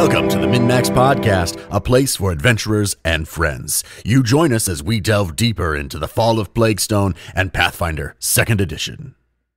Welcome to the MNmaxed Podcast, a place for adventurers and friends. You join us as we delve deeper into the Fall of Plaguestone and Pathfinder Second Edition.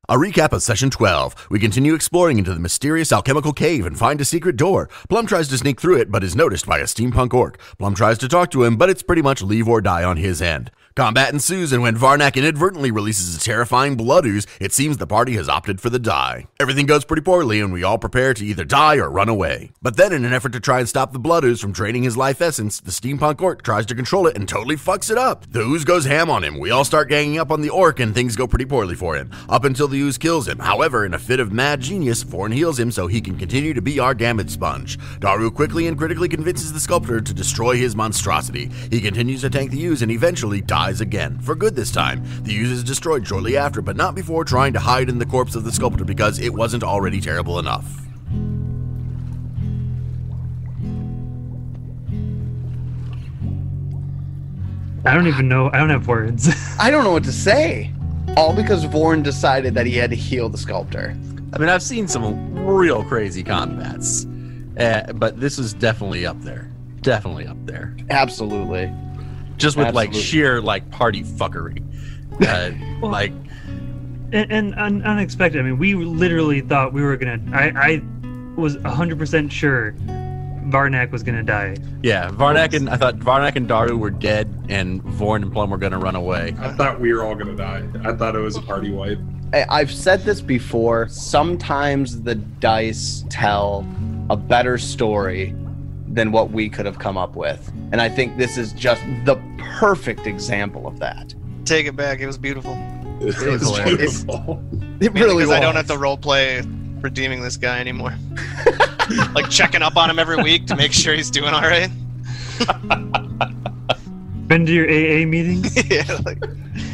A recap of Session 12. We continue exploring into the mysterious alchemical cave and find a secret door. Plum tries to sneak through it, but is noticed by a steampunk orc. Plum tries to talk to him, but it's pretty much leave or die on his end. Combat ensues, and when Varnak inadvertently releases a terrifying blood ooze, it seems the party has opted for the die. Everything goes pretty poorly, and we all prepare to either die or run away. But then, in an effort to try and stop the blood ooze from draining his life essence, the steampunk orc tries to control it and totally fucks it up. The ooze goes ham on him. We all start ganging up on the orc, and things go pretty poorly for him, up until the ooze kills him. However, in a fit of mad genius, Vorn heals him so he can continue to be our damage sponge. Daru quickly and critically convinces the Sculptor to destroy his monstrosity. He continues to tank the ooze and eventually dies again. For good this time. The ooze is destroyed shortly after, but not before trying to hide in the corpse of the Sculptor because it wasn't already terrible enough. I don't even know. I don't have words. I don't know what to say. All because Vorn decided that he had to heal the Sculptor. I mean, I've seen some real crazy combats, but this is definitely up there. Definitely up there. Absolutely. Just with Absolutely. like sheer like party fuckery. Well, like and unexpected. I mean, we literally thought we were gonna. I was 100% sure Varnak was gonna die. yeah, I thought Varnak and Daru were dead, and Vorn and Plum were gonna run away. I thought we were all gonna die. I thought it was a party wipe. I've said this before. Sometimes the dice tell a better story than what we could have come up with. And I think this is just the perfect example of that. Take it back. It was beautiful. It was hilarious. beautiful. It really was. Because I don't have to roleplay redeeming this guy anymore. Like checking up on him every week to make sure he's doing all right. Been to your AA meetings Yeah, like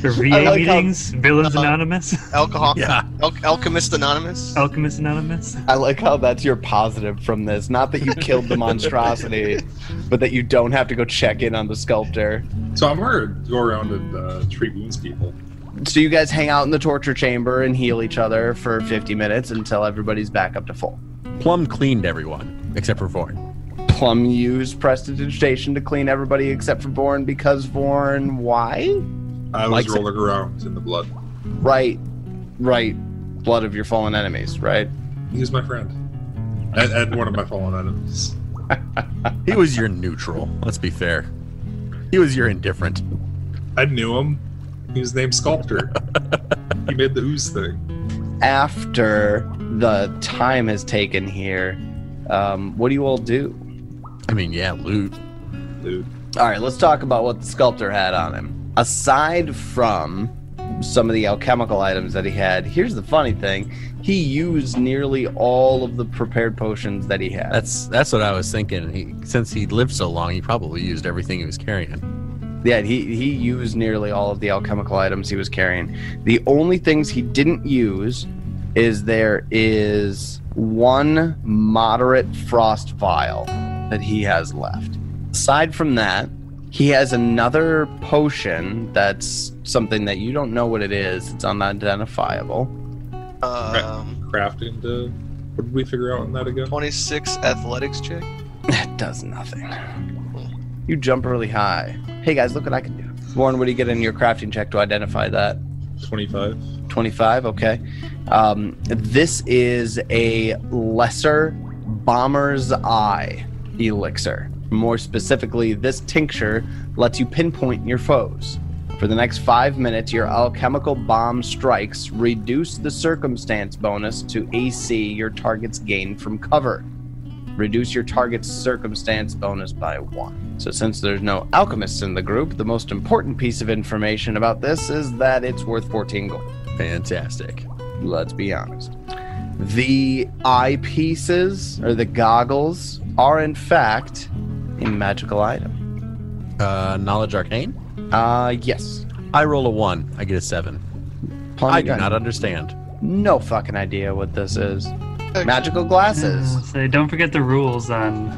or VA I like how- meetings? Villains Anonymous, alcohol. Yeah. Alchemist Anonymous. Alchemist Anonymous. I like how that's your positive from this. Not that you killed the monstrosity, but that you don't have to go check in on the Sculptor. So I'm gonna go around and treat wounds people. So you guys hang out in the torture chamber and heal each other for 50 minutes until everybody's back up to full. Plum cleaned everyone except for Vorn. Plum used prestidigitation to clean everybody except for Vorn because Vorn, why? I was Likes it. rolling around in the blood. Right. Blood of your fallen enemies, right? He's my friend. And one of my fallen enemies. He was your neutral. Let's be fair. He was your indifferent. I knew him. He was named Sculptor. He made the ooze thing. After the time has taken here, what do you all do? I mean, yeah, loot. Dude. All right, let's talk about what the Sculptor had on him. Aside from some of the alchemical items that he had, here's the funny thing. He used nearly all of the prepared potions that he had. That's what I was thinking. Since he lived so long, he probably used everything he was carrying. Yeah, he used nearly all of the alchemical items he was carrying. The only things he didn't use is there is one moderate frost vial that he has left. Aside from that, he has another potion that's something that you don't know what it is. It's unidentifiable. Crafting to... What did we figure out on that again? 26 athletics check. It does nothing. You jump really high. Hey guys, look what I can do. Warren, what do you get in your crafting check to identify that? 25. 25, okay. This is a lesser Bomber's Eye elixir. More specifically, this tincture lets you pinpoint your foes. For the next 5 minutes, your alchemical bomb strikes reduce the circumstance bonus to AC your target's gain from cover. Reduce your target's circumstance bonus by 1. So since there's no alchemists in the group, the most important piece of information about this is that it's worth 14 gold. Fantastic. Let's be honest. The eyepieces, or the goggles, are in fact a magical item. Knowledge Arcane? Yes. I roll a 1. I get a 7. I do not understand. No fucking idea what this is. Magical glasses. So don't forget the rules on.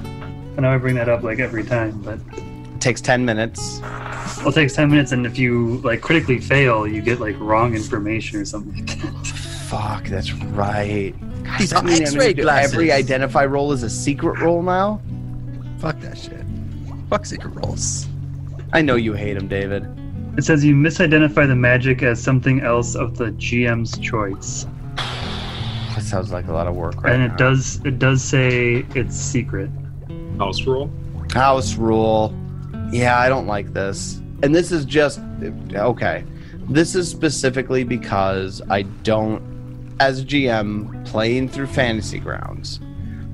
I know I bring that up like every time, but It takes 10 minutes. well, it takes 10 minutes, and if you like critically fail, you get like wrong information or something like that. fuck, that's right. God, These does that are mean X-ray glasses. Every identify roll is a secret roll now? Fuck that shit. Fuck secret rolls. I know you hate him, David. It says you misidentify the magic as something else of the GM's choice. That sounds like a lot of work right And now. it does say it's secret. House rule. House rule. Yeah, I don't like this. And this is just... Okay. This is specifically because I don't, as GM, playing through Fantasy Grounds,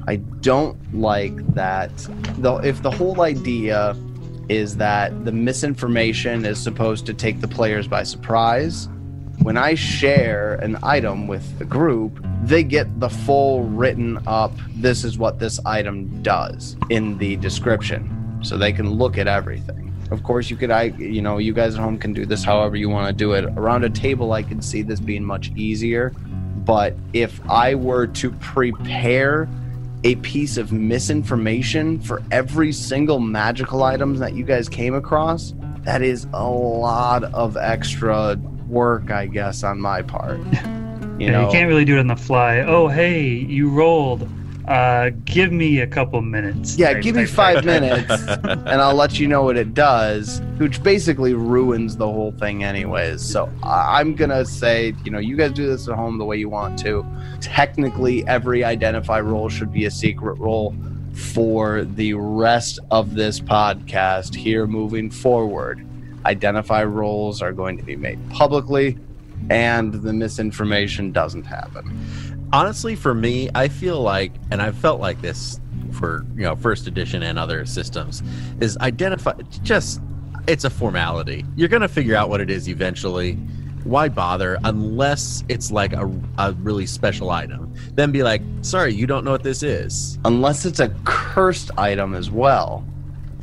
I don't like that... If the whole idea is that the misinformation is supposed to take the players by surprise, when I share an item with the group, they get the full written up, this is what this item does in the description, so they can look at everything. Of course, you guys at home can do this however you want to do it. Around a table, I can see this being much easier, but if I were to prepare a piece of misinformation for every single magical item that you guys came across, that is a lot of extra work, I guess, on my part. You can't really do it on the fly. Oh, hey, you rolled. Give me a couple minutes. Yeah, give me 5 minutes, and I'll let you know what it does, which basically ruins the whole thing anyways. So I'm going to say, you guys do this at home the way you want to. Technically, every identify roll should be a secret roll for the rest of this podcast here moving forward. Identify rolls are going to be made publicly, and the misinformation doesn't happen. Honestly, for me, I feel like, and I've felt like this for first edition and other systems, is identify. It's a formality. You're gonna figure out what it is eventually. Why bother unless it's like a really special item? Then be like, sorry, you don't know what this is. Unless it's a cursed item as well.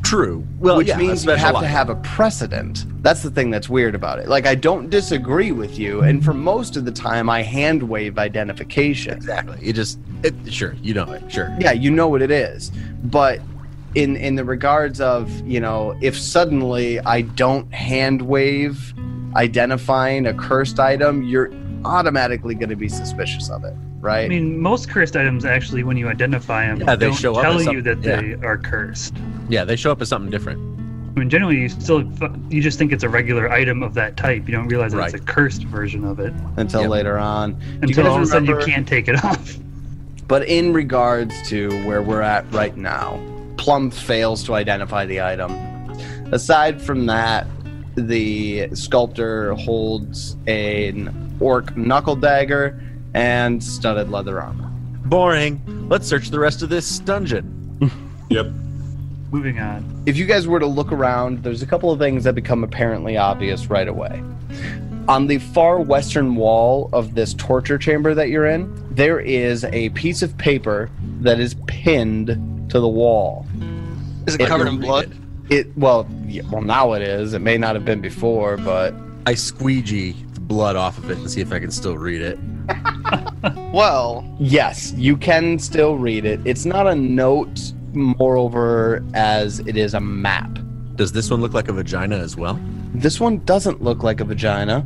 True. Well, which yeah, means you have to have a precedent. That's the thing that's weird about it. Like, I don't disagree with you, and for most of the time, I hand wave identification. Exactly. Sure, you know it. Sure. Yeah, you know what it is. But in the regards of, if suddenly I don't hand wave identifying a cursed item, you're automatically going to be suspicious of it, right? I mean, most cursed items actually, when you identify them, they don't show up tell as you that they are cursed. Yeah, they show up as something different. I mean, generally, you just think it's a regular item of that type. You don't realize that it's a cursed version of it until later on. Until all of a sudden you can't take it off. But in regards to where we're at right now, Plum fails to identify the item. Aside from that, the Sculptor holds an orc knuckle dagger and studded leather armor. Boring. Let's search the rest of this dungeon. Yep. Moving on. If you guys were to look around, there's a couple of things that become apparently obvious right away. On the far western wall of this torture chamber that you're in, there is a piece of paper that is pinned to the wall. Is it covered in blood? Well, now it is. It may not have been before, but... I squeegee the blood off of it and see if I can still read it. Well... Yes, you can still read it. It's not a note, moreover, as it is a map. Does this one look like a vagina as well? This one doesn't look like a vagina,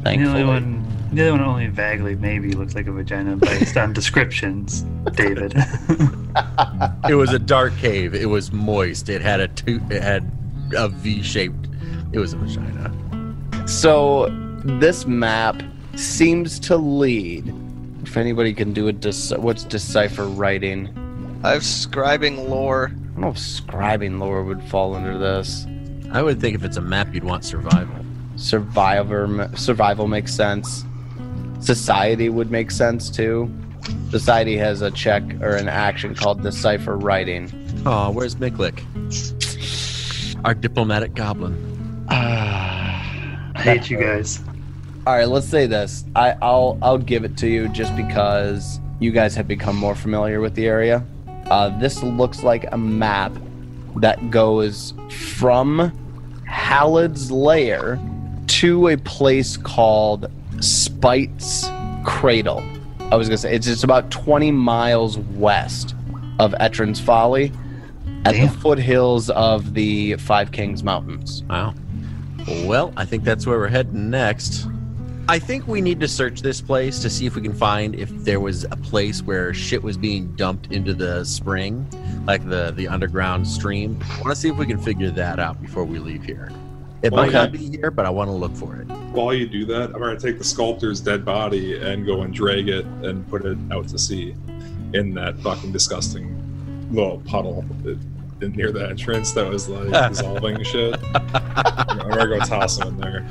thankfully. The other one only vaguely maybe looks like a vagina based on descriptions, David. It was a dark cave. It was moist. It had a V-shaped. It was a vagina. So this map seems to lead. If anybody can do what's decipher writing? I have scribing lore. I don't know if scribing lore would fall under this. I would think if it's a map, you'd want survival. Survival makes sense. Society would make sense too. Society has a check or an action called decipher writing. Oh, where's Miklik? Our diplomatic goblin. I hate you guys. All right, let's say this. I'll give it to you just because you guys have become more familiar with the area. This looks like a map that goes from Halid's lair to a place called Spite's Cradle. I was going to say, it's just about 20 miles west of Etrin's Folly at the foothills of the Five Kings Mountains. Wow. Well, I think that's where we're heading next. I think we need to search this place to see if we can find if there was a place where shit was being dumped into the spring, like the underground stream. I want to see if we can figure that out before we leave here. It might not be here, but I want to look for it. While you do that, I'm going to take the sculptor's dead body and go and drag it and put it out to sea in that fucking disgusting little puddle near the entrance that was like dissolving shit. I'm going to go toss him in there.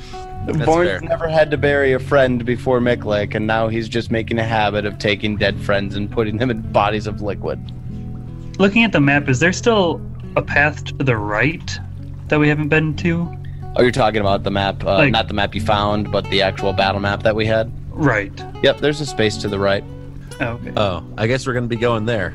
Born's never had to bury a friend before Miklek, and now he's just making a habit of taking dead friends and putting them in bodies of liquid. Looking at the map, is there still a path to the right that we haven't been to? Oh, you're talking about the map, not the map you found, but the actual battle map that we had? Right. Yep, there's a space to the right. Oh, okay. Oh, I guess we're going to be going there.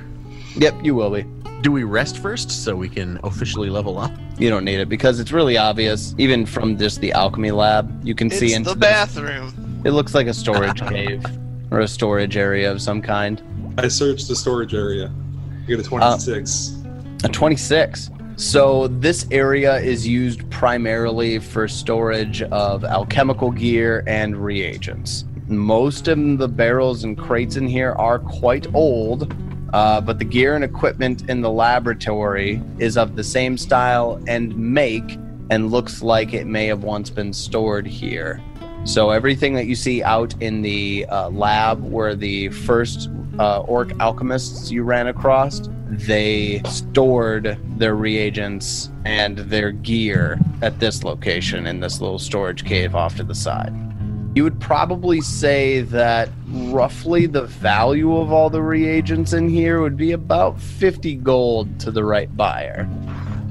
Yep, you will be. Do we rest first so we can officially level up? You don't need it because it's really obvious, even from just the alchemy lab. You can see into the bathroom. It looks like a storage cave or a storage area of some kind. I searched the storage area. You get a 26. A 26. So this area is used primarily for storage of alchemical gear and reagents. Most of the barrels and crates in here are quite old, but the gear and equipment in the laboratory is of the same style and make and looks like it may have once been stored here. So everything that you see out in the lab where the first orc alchemists you ran across, they stored their reagents and their gear at this location in this little storage cave off to the side. You would probably say that roughly the value of all the reagents in here would be about 50 gold to the right buyer.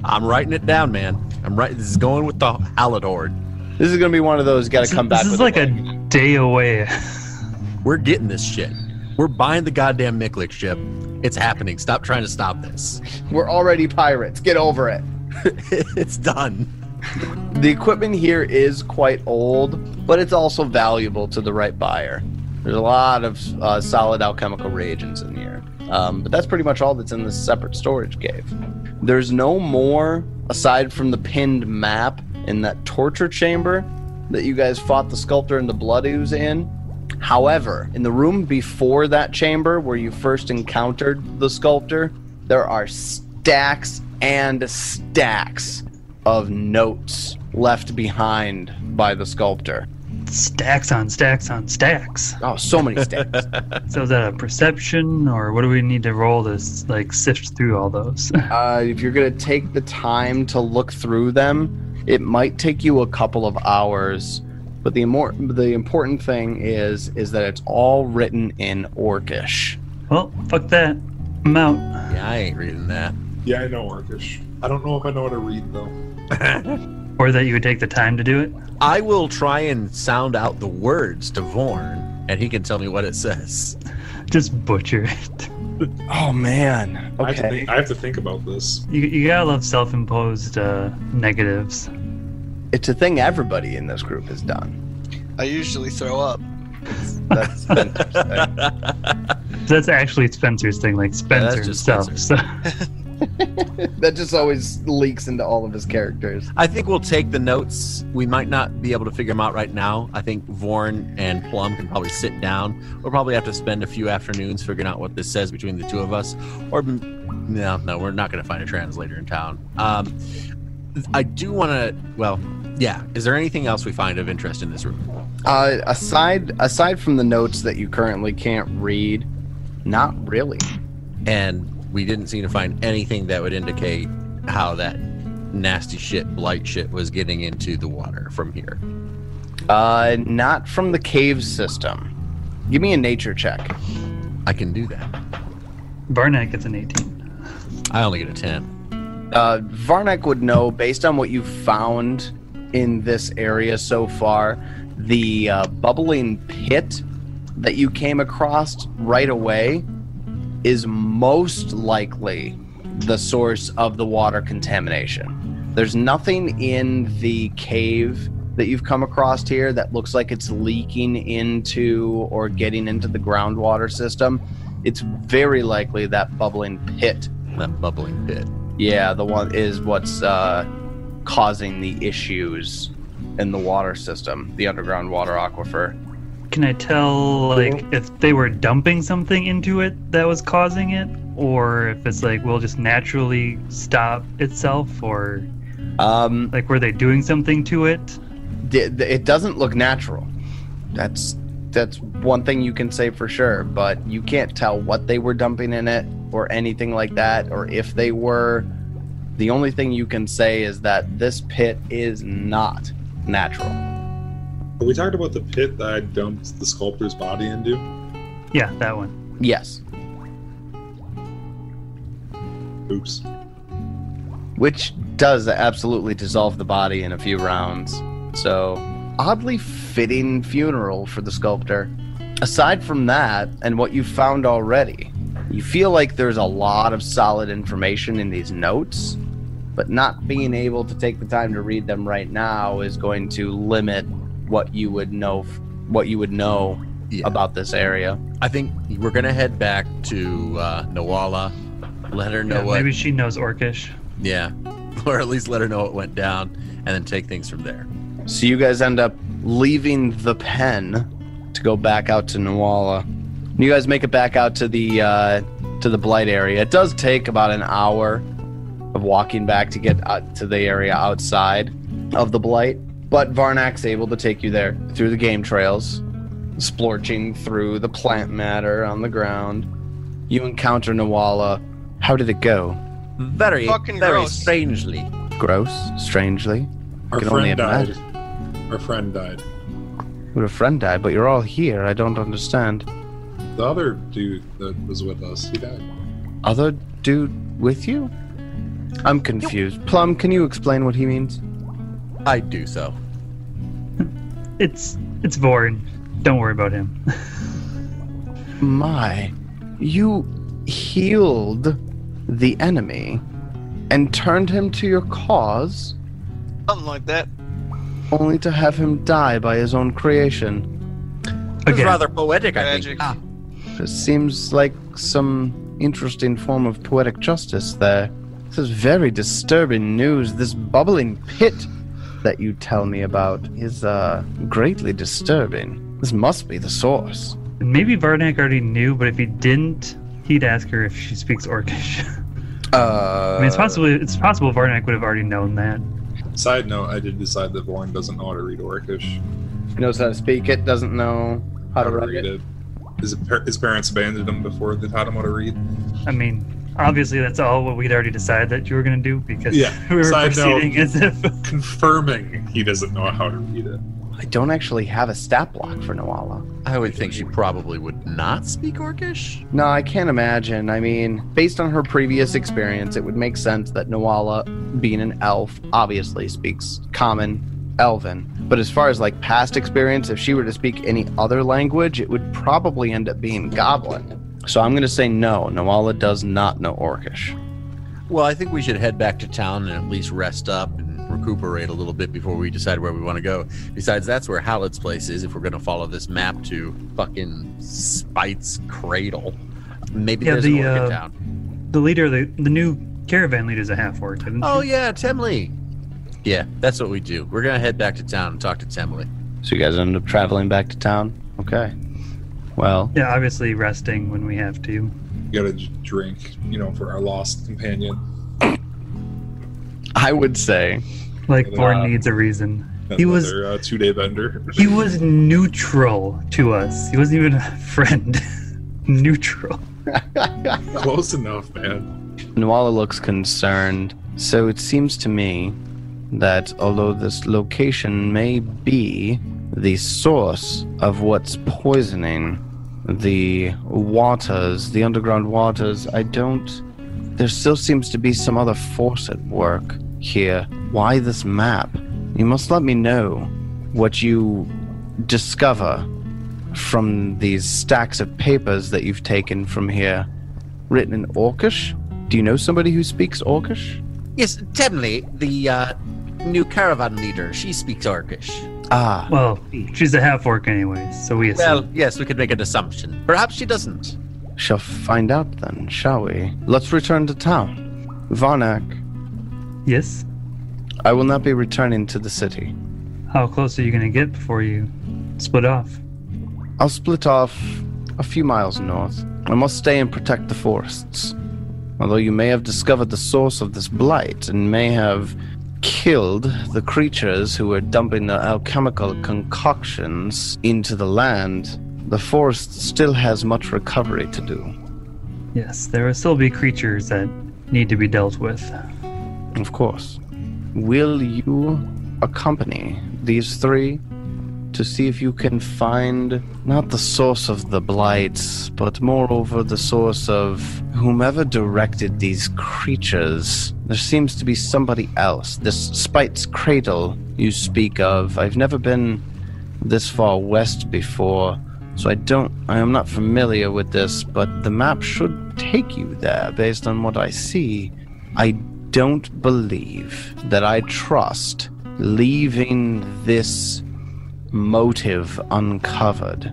I'm writing it down, man. This is going with the Halidord. This is going to be one of those got to come back. This is like a day away. We're getting this shit. We're buying the goddamn Miklek ship. It's happening. Stop trying to stop this. We're already pirates. Get over it. It's done. The equipment here is quite old, but it's also valuable to the right buyer. There's a lot of solid alchemical reagents in here. But that's pretty much all that's in this separate storage cave. There's no more, aside from the pinned map in that torture chamber that you guys fought the Sculptor and the Blood Ooze in. However, in the room before that chamber where you first encountered the Sculptor, there are stacks and stacks of notes left behind by the Sculptor. Stacks on stacks on stacks. Oh, so many stacks. So is that a perception, or what do we need to roll to like sift through all those? If you're going to take the time to look through them, it might take you a couple of hours. But the important thing is that it's all written in Orcish. Well, fuck that. I'm out. Yeah, I ain't reading that. Yeah, I know Orcish. I don't know if I know how to read, though. Or that you would take the time to do it? I will try and sound out the words to Vorn, and he can tell me what it says. Just butcher it. Oh, man. Okay. I have to think about this. You gotta love self-imposed negatives. It's a thing everybody in this group has done. I usually throw up. That's Spencer's thing. That's actually Spencer's thing, like Spencer that's just himself. Spencer. So. That just always leaks into all of his characters. I think we'll take the notes. We might not be able to figure them out right now. I think Vorn and Plum can probably sit down. We'll probably have to spend a few afternoons figuring out what this says between the two of us. Or, no, we're not going to find a translator in town. I do want to, well, yeah. Is there anything else we find of interest in this room? Aside from the notes that you currently can't read, not really. And we didn't seem to find anything that would indicate how that nasty shit, blight shit, was getting into the water from here. Not from the cave system. Give me a nature check. I can do that. Varnak gets an 18. I only get a 10. Varnak would know, based on what you've found in this area so far, the bubbling pit that you came across right away is most likely the source of the water contamination. There's nothing in the cave that you've come across here that looks like it's leaking into or getting into the groundwater system. It's very likely that bubbling pit. That bubbling pit. Yeah, the one is what's causing the issues in the water system, the underground water aquifer. Can I tell, like, if they were dumping something into it that was causing it? Or if it's like, will just naturally stop itself? Or, like, were they doing something to it? It doesn't look natural. That's one thing you can say for sure, but you can't tell what they were dumping in it or anything like that, or if they were. The only thing you can say is that this pit is not natural. We talked about the pit that I dumped the sculptor's body into. Yeah, that one. Yes. Oops. Which does absolutely dissolve the body in a few rounds. So, oddly fitting funeral for the sculptor. Aside from that, and what you've found already, you feel like there's a lot of solid information in these notes, but not being able to take the time to read them right now is going to limit what you would know about this area. I think we're gonna head back to Nawala, let her know what. Maybe she knows Orcish. Yeah, or at least let her know what went down, and then take things from there. So you guys end up leaving the pen to go back out to Nawala. You guys make it back out to the Blight area. It does take about an hour of walking back to get out to the area outside of the Blight. But Varnak's able to take you there through the game trails, splorching through the plant matter on the ground. You encounter Nawala. How did it go? Very Fucking gross. strangely. Gross? Strangely? Our can only friend died. imagine. Our friend died. Well, a friend died, but you're all here. I don't understand. The other dude that was with us, he died. Other dude with you? I'm confused. Plum, can you explain what he means? I do so. It's Vorn. Don't worry about him. My, you healed the enemy and turned him to your cause, Something like that. only to have him die by his own creation. It's Again. rather poetic, I Tragic. think. It seems like some interesting form of poetic justice there. This is very disturbing news. This bubbling pit that you tell me about is greatly disturbing. This must be the source. Maybe Varnak already knew, but if he didn't, he'd ask her if she speaks Orcish. I mean, it's possible Varnak would have already known that. Side note, I did decide that Vorn doesn't know how to read Orcish. He knows how to speak it, doesn't know how to write it. His parents abandoned him before they taught him how to read. I mean, obviously that's all what we'd already decided that you were going to do, because we were Side proceeding note, as if... confirming he doesn't know how to read it. I don't actually have a stat block for Nawala. I would think she probably would not speak Orcish. No, I can't imagine. I mean, based on her previous experience, it would make sense that Nawala, being an elf, obviously speaks Common, Elven. But as far as like past experience, if she were to speak any other language, it would probably end up being Goblin. So I'm going to say no, Nawala does not know Orcish. Well, I think we should head back to town and at least rest up and recuperate a little bit before we decide where we want to go. Besides, that's where Hallett's place is if we're going to follow this map to fucking Spite's Cradle. Maybe there's an orc in town. The leader, the new caravan leader's a half-orc, isn't Oh, she? yeah, Temley. Yeah, that's what we do. We're going to head back to town and talk to Temley. So you guys end up traveling back to town? Okay. Well, Yeah, obviously resting when we have to. You gotta drink, for our lost companion. I would say Like, Yeah. Vorn needs a reason. He was Another 2-day bender. he was neutral to us. He wasn't even a friend. Neutral. Close enough, man. Nawala looks concerned. So it seems to me that although this location may be the source of what's poisoning the waters, the underground waters, there still seems to be some other force at work here. Why this map? You must let me know what you discover from these stacks of papers that you've taken from here. Written in Orcish? Do you know somebody who speaks Orcish? Yes, Temley, the new caravan leader, she speaks Orcish. Ah, Well, she's a half-orc anyway, so we assume. Well, yes, we could make an assumption. Perhaps she doesn't. shall find out then, shall we? Let's return to town. Varnak, Yes? I will not be returning to the city. How close are you going to get before you split off? I'll split off a few miles north. I must stay and protect the forests. Although you may have discovered the source of this blight and may have killed the creatures who were dumping the alchemical concoctions into the land, the forest still has much recovery to do. Yes, there will still be creatures that need to be dealt with. Of course. Will you accompany these three to see if you can find not the source of the blights, but moreover the source of whomever directed these creatures? There seems to be somebody else. This Spite's Cradle you speak of, I've never been this far west before, so I am not familiar with this, but the map should take you there based on what I see. I don't believe that I trust leaving this motive uncovered,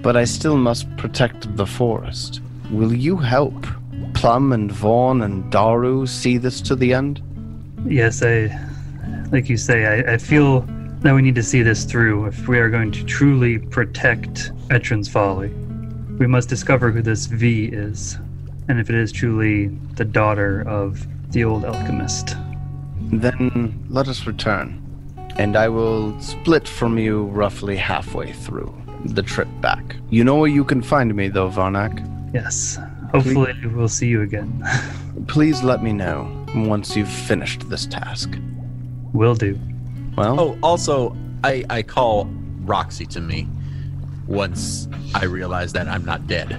but I still must protect the forest. Will you help Plum and Vaughn and Daru see this to the end? Yes, like you say, I feel that we need to see this through if we are going to truly protect Etrin's Folly. We must discover who this V is, and if it is truly the daughter of the old alchemist. Then let us return, and I will split from you roughly halfway through the trip back. You know where you can find me, though, Varnak? Yes. Hopefully we'll see you again. Please let me know once you've finished this task. Will do. Well. Oh, also, I call Roxy to me once I realize that I'm not dead.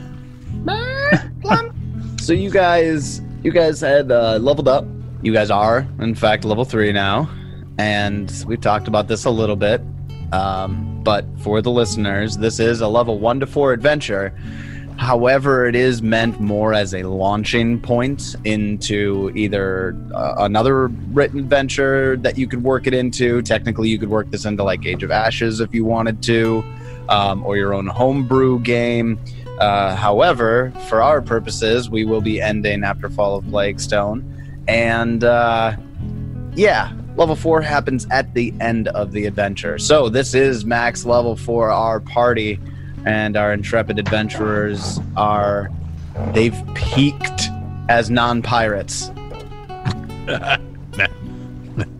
So you guys had leveled up. You guys are, in fact, level 3 now. And we've talked about this a little bit. But for the listeners, this is a level 1 to 4 adventure. However, it is meant more as a launching point into either another written adventure that you could work it into. Technically, you could work this into like Age of Ashes if you wanted to, or your own homebrew game. However, for our purposes, we will be ending after Fall of Plaguestone. And yeah, level 4 happens at the end of the adventure. So this is max level for our party. And our intrepid adventurers they've peaked as non-pirates.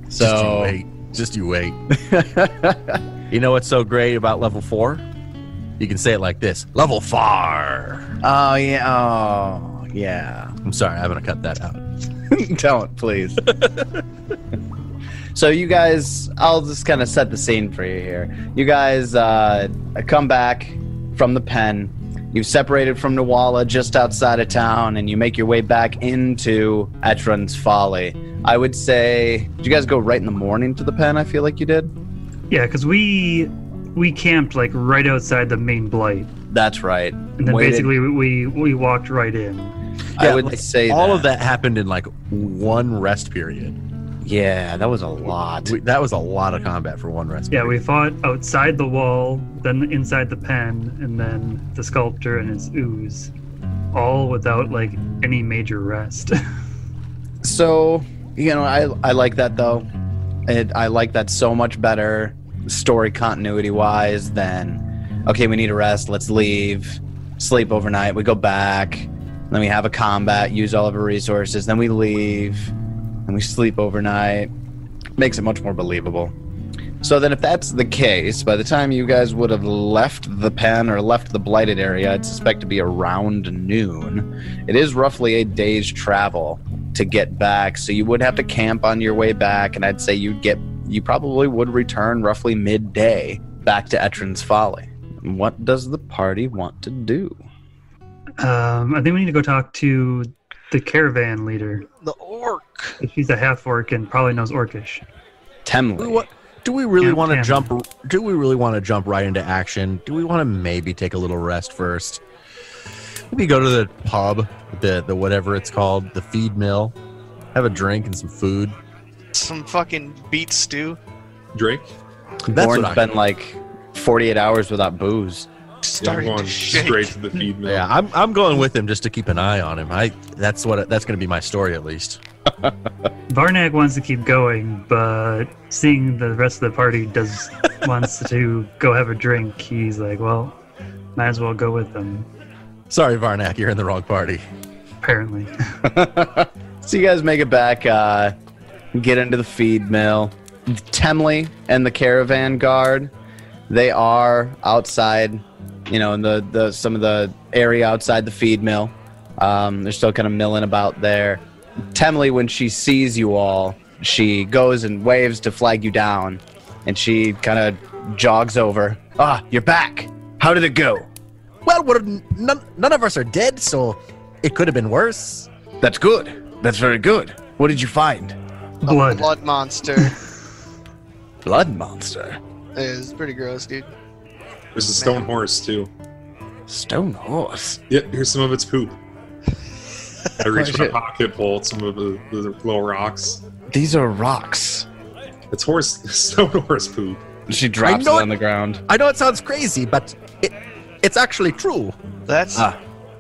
So Just you wait. You know what's so great about level 4? You can say it like this: level 4. Oh yeah. I'm sorry, I'm gonna cut that out. Don't, please. So you guys, I'll just kind of set the scene for you here. You guys come back from the pen. You've separated from Nawala just outside of town, and you make your way back into Etrin's Folly. I would say, did you guys go right in the morning to the pen? I feel like you did. Yeah, because we camped like right outside the main blight. That's right. And then basically we walked right in. Yeah, I would say all of that happened in like one rest period. Yeah, that was a lot. That was a lot of combat for one rest period. Yeah, we fought outside the wall, then inside the pen, and then the Sculptor and his Ooze. All without like any major rest. So, you know, I like that though. I like that so much better story continuity wise than, okay, we need a rest, let's leave, sleep overnight, we go back, then we have a combat, use all of our resources, then we leave, and we sleep overnight. Makes it much more believable. So then if that's the case, by the time you guys would have left the pen or left the blighted area, I'd suspect to be around noon. It is roughly a day's travel to get back, so you would have to camp on your way back, and I'd say you probably would return roughly midday back to Etrin's Folly. What does the party want to do? I think we need to go talk to the caravan leader. The orc. She's a half orc and probably knows Orcish. Temley. Do we really want to jump? Do we really want to jump right into action? Do we want to maybe take a little rest first? Maybe go to the pub, the whatever it's called, the feed mill, have a drink and some food. Some fucking beet stew. Drink? That's Born's what been like 48 hours without booze. Starting I'm going to shake. straight to the feed mill. Yeah, I'm going with him just to keep an eye on him. That's going to be my story at least. Varnak wants to keep going, but seeing the rest of the party wants to go have a drink, he's like, well, might as well go with them. Sorry, Varnak, you're in the wrong party. Apparently. So you guys make it back, get into the feed mill. Temley and the caravan guard, they are outside, in the some of the area outside the feed mill. They're still kind of milling about there. Temley, when she sees you all, she goes and waves to flag you down, and she kind of jogs over. Ah, you're back. How did it go? Well, none of us are dead, so it could have been worse. That's good. That's very good. What did you find? Blood. A blood monster. Blood monster. Is pretty gross, dude. There's a stone horse, too. Stone horse? Yeah, here's some of its poop. I reach my pocket, pull out some of the little rocks. These are rocks. It's stone horse poop. She drops it on the ground. I know it sounds crazy, but it's actually true. That's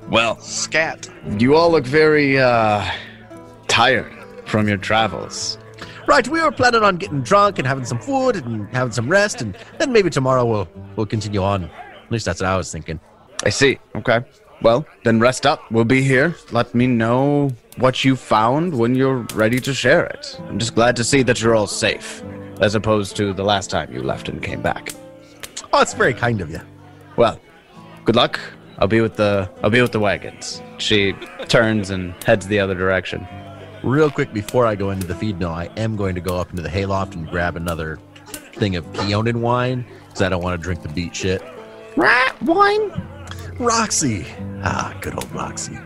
Well, scat. you all look very tired from your travels. Right, we were planning on getting drunk and having some food and having some rest, and then maybe tomorrow we'll continue on. At least that's what I was thinking. I see. Okay. Well, then rest up. We'll be here. Let me know what you found when you're ready to share it. I'm just glad to see that you're all safe, as opposed to the last time you left and came back. Oh, it's very kind of you. Well, good luck. I'll be with the wagons. She turns and heads the other direction. Real quick, before I go into the feed mill, I am going to go up into the hayloft and grab another thing of Keonan wine, because I don't want to drink the beat shit. Wine? Roxy. Ah, good old Roxy.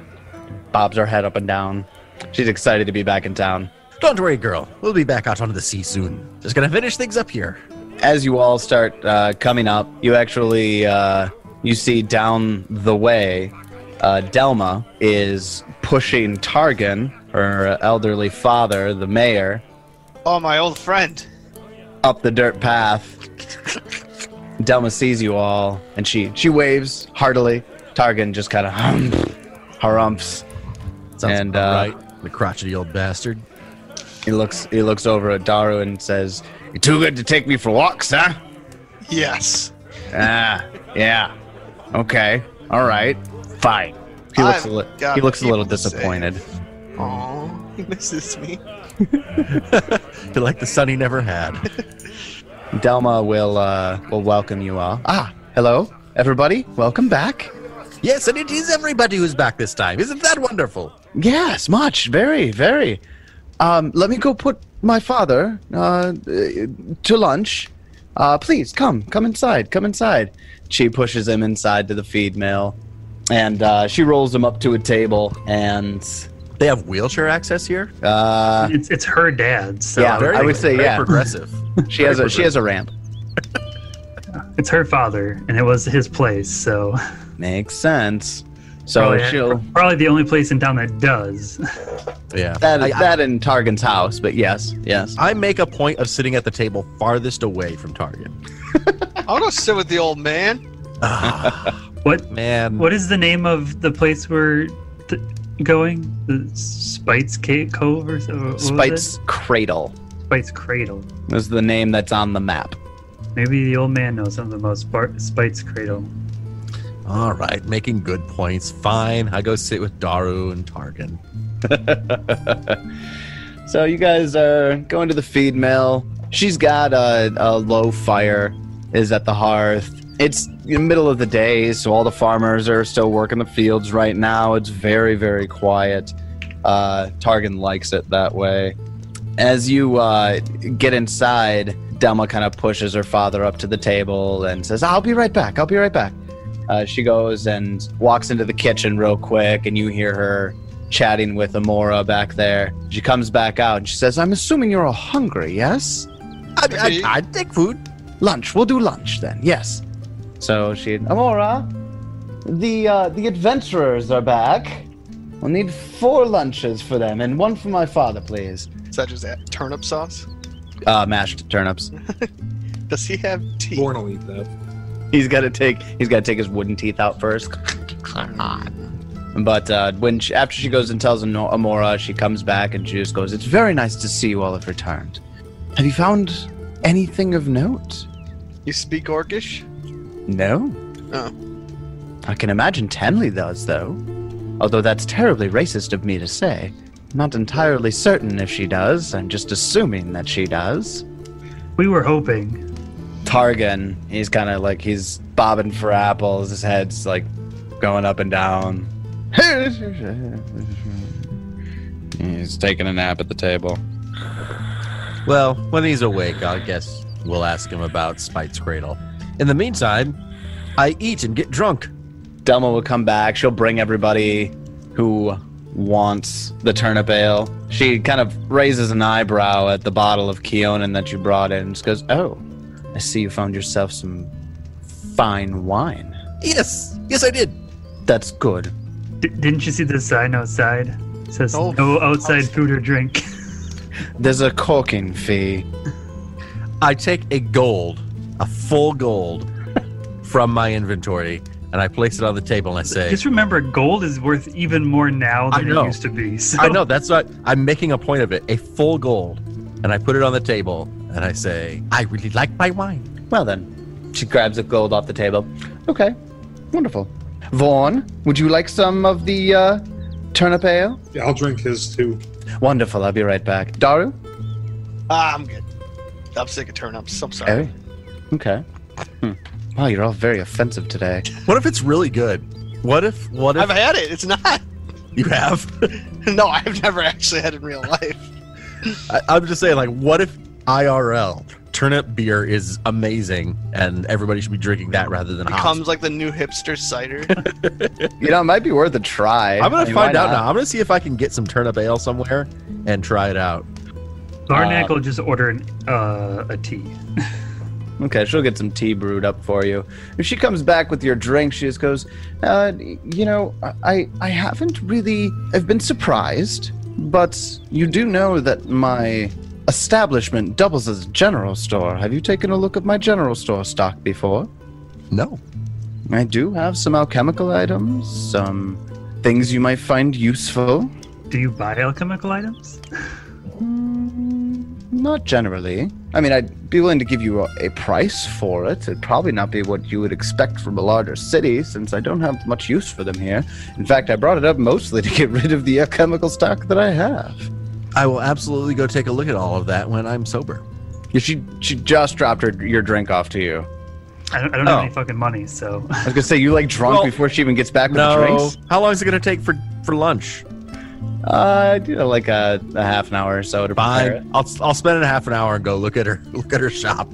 Bobs her head up and down. She's excited to be back in town. Don't worry, girl. We'll be back out onto the sea soon. Just gonna finish things up here. As you all start coming up, you actually you see down the way, Delma is pushing Targan, her elderly father, the mayor, Oh, my old friend. up the dirt path. Delma sees you all, and she waves heartily. Targan just kind of harumphs. Sounds And, about right. The crotchety old bastard. He looks over at Daru and says, "You too good to take me for walks, huh?" Yes. Ah, yeah. Okay. All right. Fine. He looks I've a little got disappointed. Aw, he misses me. Feel like the son he never had. Delma will welcome you all. Ah, hello, everybody. Welcome back. Yes, and it is everybody who's back this time. Isn't that wonderful? Yes, much, very, very. Let me go put my father to lunch. Please come inside. Come inside. She pushes him inside to the feed mill, and she rolls him up to a table. And They have wheelchair access here? It's her dad, so Yeah, I would say, very yeah. progressive. she has a ramp. it's her father, and it was his place, so Makes sense. So probably the only place in town that does. Yeah. that in Targan's house, but yes. I make a point of sitting at the table farthest away from Target. I'll go sit with the old man. What Man. What is the name of the place we're going? The Spites Cove or so? What was Spite's it? Cradle Spites Cradle. is the name that's on the map. Maybe the old man knows something about Spites Cradle. All right, making good points. Fine. I go sit with Daru and Targan. So you guys are going to the feed mill. She's got a low fire is at the hearth. It's in the middle of the day, so all the farmers are still working the fields right now. It's very, very quiet. Targan likes it that way. As you get inside, Delma kind of pushes her father up to the table and says, I'll be right back. She goes and walks into the kitchen real quick, and you hear her chatting with Amora back there. She comes back out and she says, I'm assuming you're all hungry, yes? I'd take food. Lunch. We'll do lunch then, yes. So Amora, the adventurers are back. We'll need 4 lunches for them, and 1 for my father, please. Is that just that turnip sauce? Mashed turnips. Does he have teeth? Born will eat that. He's got to take his wooden teeth out first. But after she goes and tells Amora, she comes back and she just goes, "It's very nice to see you all have returned. Have you found anything of note?" You speak Orcish? No. Oh. I can imagine Tenley does, though. Although that's terribly racist of me to say. Not entirely certain if she does. I'm just assuming that she does. We were hoping. Targan, he's kind of like, he's bobbing for apples. His head's like going up and down. He's taking a nap at the table. Well, when he's awake, I guess we'll ask him about Spite's Cradle. In the meantime, I eat and get drunk. Delma will come back. She'll bring everybody who wants the turnip ale. She kind of raises an eyebrow at the bottle of Keonan that you brought in and just goes, "Oh, I see you found yourself some fine wine." Yes, I did. That's good. Didn't you see the sign outside? It says, Oh, no outside food or drink. There's a corking fee. I take a full gold from my inventory, and I place it on the table and I say, Just remember, gold is worth even more now I than know. it used to be. So. I know, that's what I'm making a point of it. A full gold. And I put it on the table and I say, I really like my wine. Well then, she grabs the gold off the table. Okay, wonderful. Vaughn, would you like some of the turnip ale? Yeah, I'll drink his too. Wonderful, I'll be right back. Daru? I'm good. I'm sick of turnips. I'm sorry. Harry? Okay. Wow, you're all very offensive today. What if it's really good? What if I've had it. It's not. you have? No, I've never actually had it in real life. I'm just saying, like, what if IRL turnip beer is amazing and everybody should be drinking that rather than hops? Becomes like the new hipster cider. You know, it might be worth a try. I'm going to why find out not? now. I'm going to see if I can get some turnip ale somewhere and try it out. Barnack will just order a tea. Okay, she'll get some tea brewed up for you. If she comes back with your drink, she just goes, you know, I haven't really... I've been surprised, but you do know that my establishment doubles as a general store. Have you taken a look at my general store stock before? No. I do have some alchemical items, some things you might find useful. Do you buy alchemical items? Not generally. I mean, I'd be willing to give you a price for it. It'd probably not be what you would expect from a larger city, since I don't have much use for them here. In fact, I brought it up mostly to get rid of the alchemical stock that I have. I will absolutely go take a look at all of that when I'm sober. Yeah, she just dropped your drink off to you. I don't have any fucking money, so... I was gonna say, you like drunk Well, before she even gets back with the No. drinks? How long is it going to take for lunch? You know, like a half an hour or so to prepare it. Fine. I'll spend a half an hour and go look at her shop.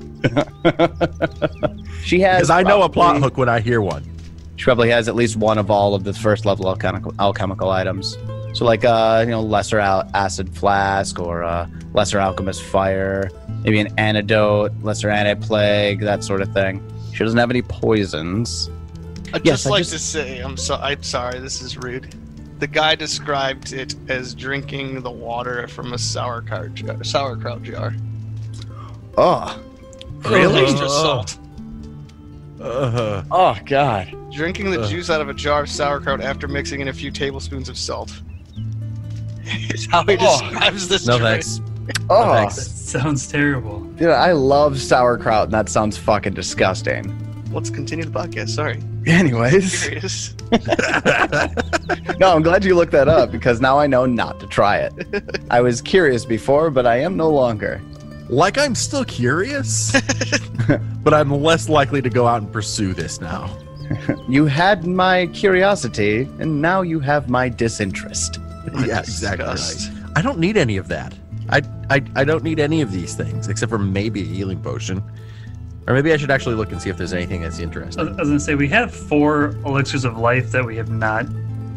She has... Because I know a plot probably- hook when I hear one. She probably has at least one of all of the first level alchemical items. So like, lesser acid flask or lesser alchemist fire, maybe an antidote, lesser anti-plague, that sort of thing. She doesn't have any poisons. I'd Yes, just like to say, I'm sorry, this is rude. The guy described it as drinking the water from a sauerkraut jar. Oh, Really? Extra salt. oh God. Drinking the juice out of a jar of sauerkraut after mixing in a few tablespoons of salt. Is how he describes this No drink. thanks. Oh, That thanks. sounds terrible. dude, I love sauerkraut, and that sounds fucking disgusting. Let's continue the podcast. Sorry. Anyways, Curious. no, I'm glad you looked that up because now I know not to try it. I was curious before, but I am no longer. Like I'm still curious, but I'm less likely to go out and pursue this now. You had my curiosity, and now you have my disinterest. Yeah, exactly. Disgust. Right. I don't need any of that. I don't need any of these things except for maybe a healing potion. Or maybe I should actually look and see if there's anything that's I interesting. was gonna say, we have 4 elixirs of life that we have not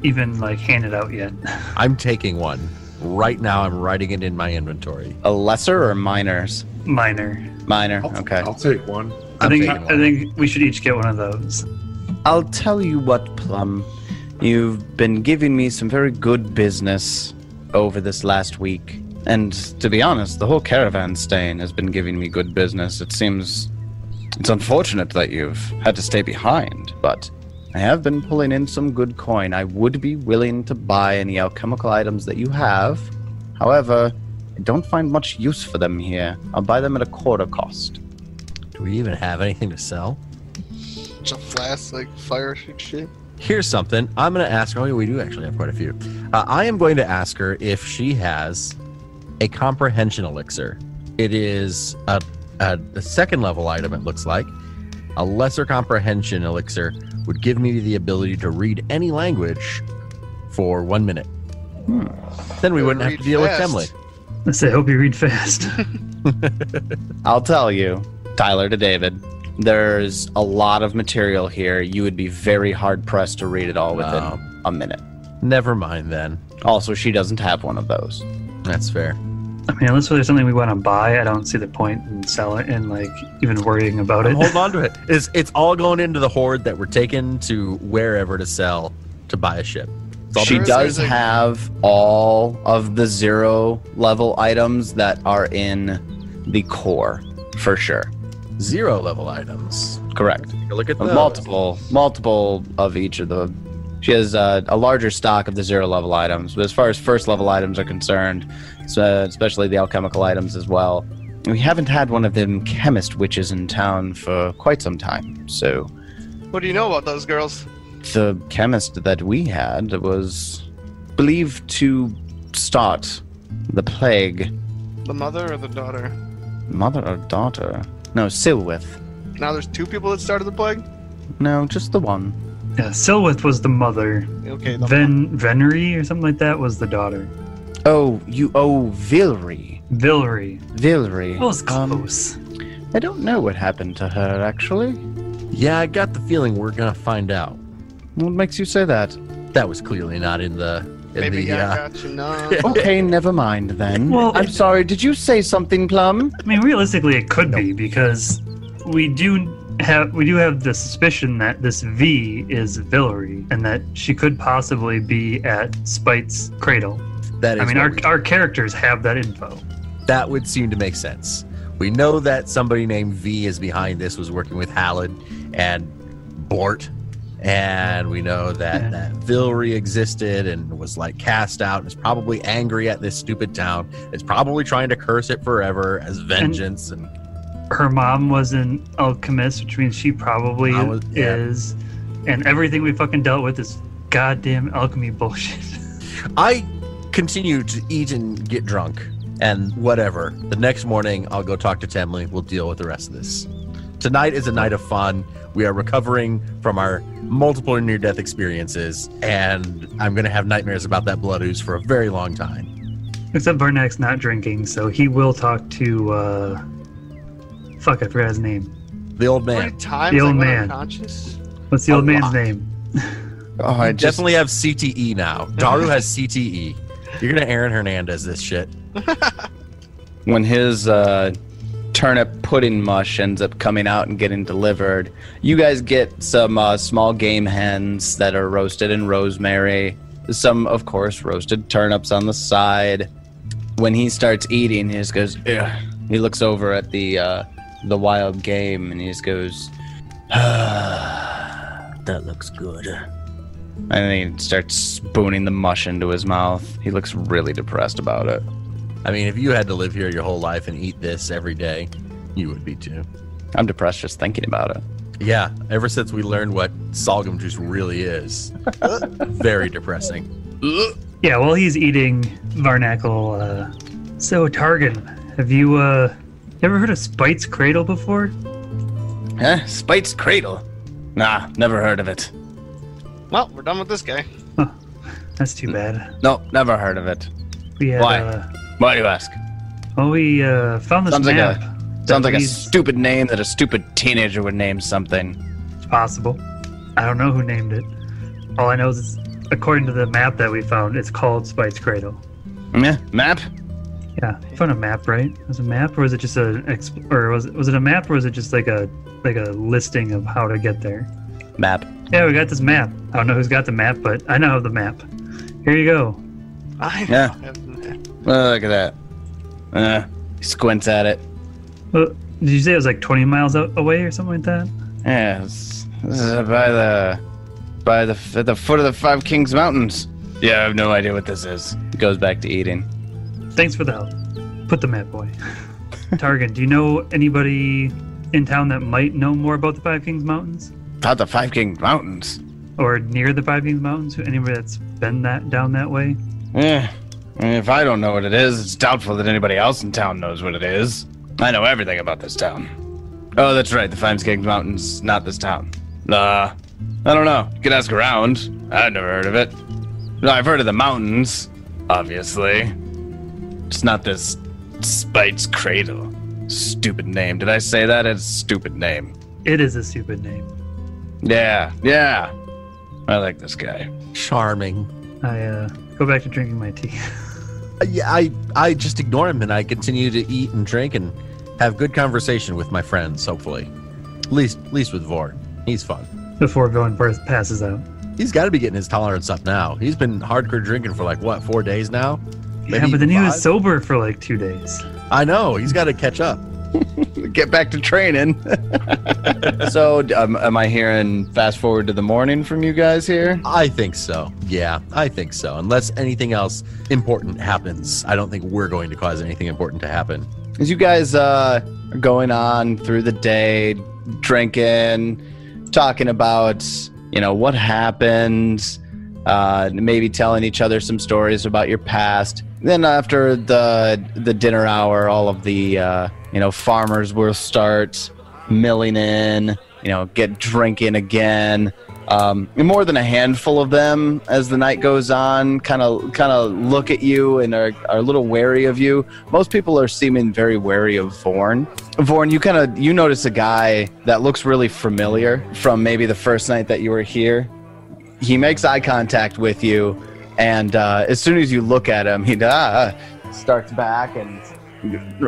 even, handed out yet. I'm taking one. Right now, I'm writing it in my inventory. A lesser or minors? Minor. Minor, okay. I'll take one. I taking think one. we should each get one of those. I'll tell you what, Plum. You've been giving me some very good business over this last week. And to be honest, the whole caravan stain has been giving me good business. It seems... It's unfortunate that you've had to stay behind, but I have been pulling in some good coin. I would be willing to buy any alchemical items that you have. However, I don't find much use for them here. I'll buy them at a quarter cost. Do we even have anything to sell? It's a flask, like fire shit. Here's something. I'm going to ask her. Oh, we do actually have quite a few. I am going to ask her if she has a comprehension elixir. It is a second level item, it looks like. A lesser comprehension elixir would give me the ability to read any language for 1 minute. Then we wouldn't have to deal with Temley. Let's say, hope you read fast. I'll tell you, Tyler to David, there's a lot of material here. You would be very hard-pressed to read it all within a minute. Never mind then. Also, she doesn't have one of those. That's fair. I mean, unless there's something we want to buy, I don't see the point in selling and like even worrying about it. Hold on to it. It's all going into the hoard that we're taking to wherever to sell to buy a ship. She does have all of the 0 level items that are in the core, for sure. 0 level items. Correct. Take a look at those. Multiple of each of the. She has a larger stock of the 0 level items, but as far as first level items are concerned, especially the alchemical items as well, we haven't had one of them chemist witches in town for quite some time. So, What do you know about those girls? the chemist that we had was believed to start the plague. The mother or the daughter? Mother or daughter? No, Silwith. Now there's 2 people that started the plague? No, just the one. Yeah, Silwith was the mother. Okay. Venery or something like that was the daughter. Vilry. Vilry. That was close. I don't know what happened to her, actually. Yeah, I got the feeling we're going to find out. What makes you say that? That was clearly not in the... Maybe I got you. No. Okay, never mind then. Well, I'm sorry, did you say something, Plum? I mean, realistically, it could be because we do have the suspicion that this V is Villery and that she could possibly be at Spite's cradle. That is. I mean, our characters have that info. That would seem to make sense. We know that somebody named V is behind this, was working with Halid and Bort, and we know that that Villery existed and was like cast out and is probably angry at this stupid town. It's probably trying to curse it forever as vengeance. And her mom was an alchemist, which means she probably is. And everything we fucking dealt with is goddamn alchemy bullshit. I continue to eat and get drunk and whatever. The next morning, I'll go talk to Temley. We'll deal with the rest of this. Tonight is a night of fun. We are recovering from our multiple near-death experiences, and I'm going to have nightmares about that blood ooze for a very long time. Except Varnak's not drinking, so he will talk to, fuck, I forgot his name. The old man. The old man. What's the old man's name? I definitely have CTE now. Daru has CTE. You're going to Aaron Hernandez this shit. When his turnip pudding mush ends up coming out and getting delivered, you guys get some small game hens that are roasted in rosemary. Some, of course, roasted turnips on the side. When he starts eating, he just goes, ugh. He looks over at the wild game and he just goes, that looks good. And then he starts spooning the mush into his mouth. He looks really depressed about it. I mean, if you had to live here your whole life and eat this every day, you would be too. I'm depressed just thinking about it. Yeah, ever since we learned what sorghum juice really is. Very depressing. Yeah, while he's eating, Varnak will, so Targan, have you ever heard of Spite's Cradle before? Huh? Spite's Cradle? Nah, never heard of it. Well, we're done with this guy. Huh, that's too bad. No, never heard of it. We had, Why? Why do you ask? Well, we found this map. Sounds like a stupid name that a stupid teenager would name something. It's possible. I don't know who named it. All I know is, according to the map that we found, it's called Spite's Cradle. Yeah, map? Yeah, you found a map, right? Was it a map, or was it just was it a map, or was it just like a listing of how to get there? Map. Yeah, we got this map. I don't know who's got the map, but I know the map. Here you go. Yeah. Look at that. He squints at it. Well, did you say it was like 20 miles away or something like that? Yeah, this is by the at the foot of the Five Kings Mountains. Yeah, I have no idea what this is. He goes back to eating. Thanks for the help. Put the map, boy. Targan, do you know anybody in town that might know more about the Five Kings Mountains? About the Five Kings Mountains? Or near the Five Kings Mountains? Anybody that's been down that way? Yeah. If I don't know what it is, it's doubtful that anybody else in town knows what it is. I know everything about this town. Oh, that's right. The Five Kings Mountains, not this town. I don't know. You could ask around. I've never heard of it. No, I've heard of the mountains, obviously. It's not this Spite's Cradle. Stupid name. Did I say that? It's a stupid name. It is a stupid name. Yeah. I like this guy. Charming. I go back to drinking my tea. Yeah, I just ignore him and I continue to eat and drink and have good conversation with my friends, hopefully. At least with Vorn. He's fun. Before Villain Birth passes out. He's got to be getting his tolerance up now. He's been hardcore drinking for 4 days now? Yeah, but then he was sober for 2 days. I know. He's got to catch up. Get back to training. So, am I hearing fast forward to the morning from you guys here? I think so. Yeah, I think so. Unless anything else important happens, I don't think we're going to cause anything important to happen. As you guys are going on through the day, drinking, talking about, what happened, maybe telling each other some stories about your past. Then after the dinner hour, all of the farmers will start milling in, get drinking again. More than a handful of them, as the night goes on, kind of look at you and are a little wary of you. Most people are seeming very wary of Vorn. Vorn, you notice a guy that looks really familiar from maybe the first night that you were here. He makes eye contact with you, and as soon as you look at him, he starts back and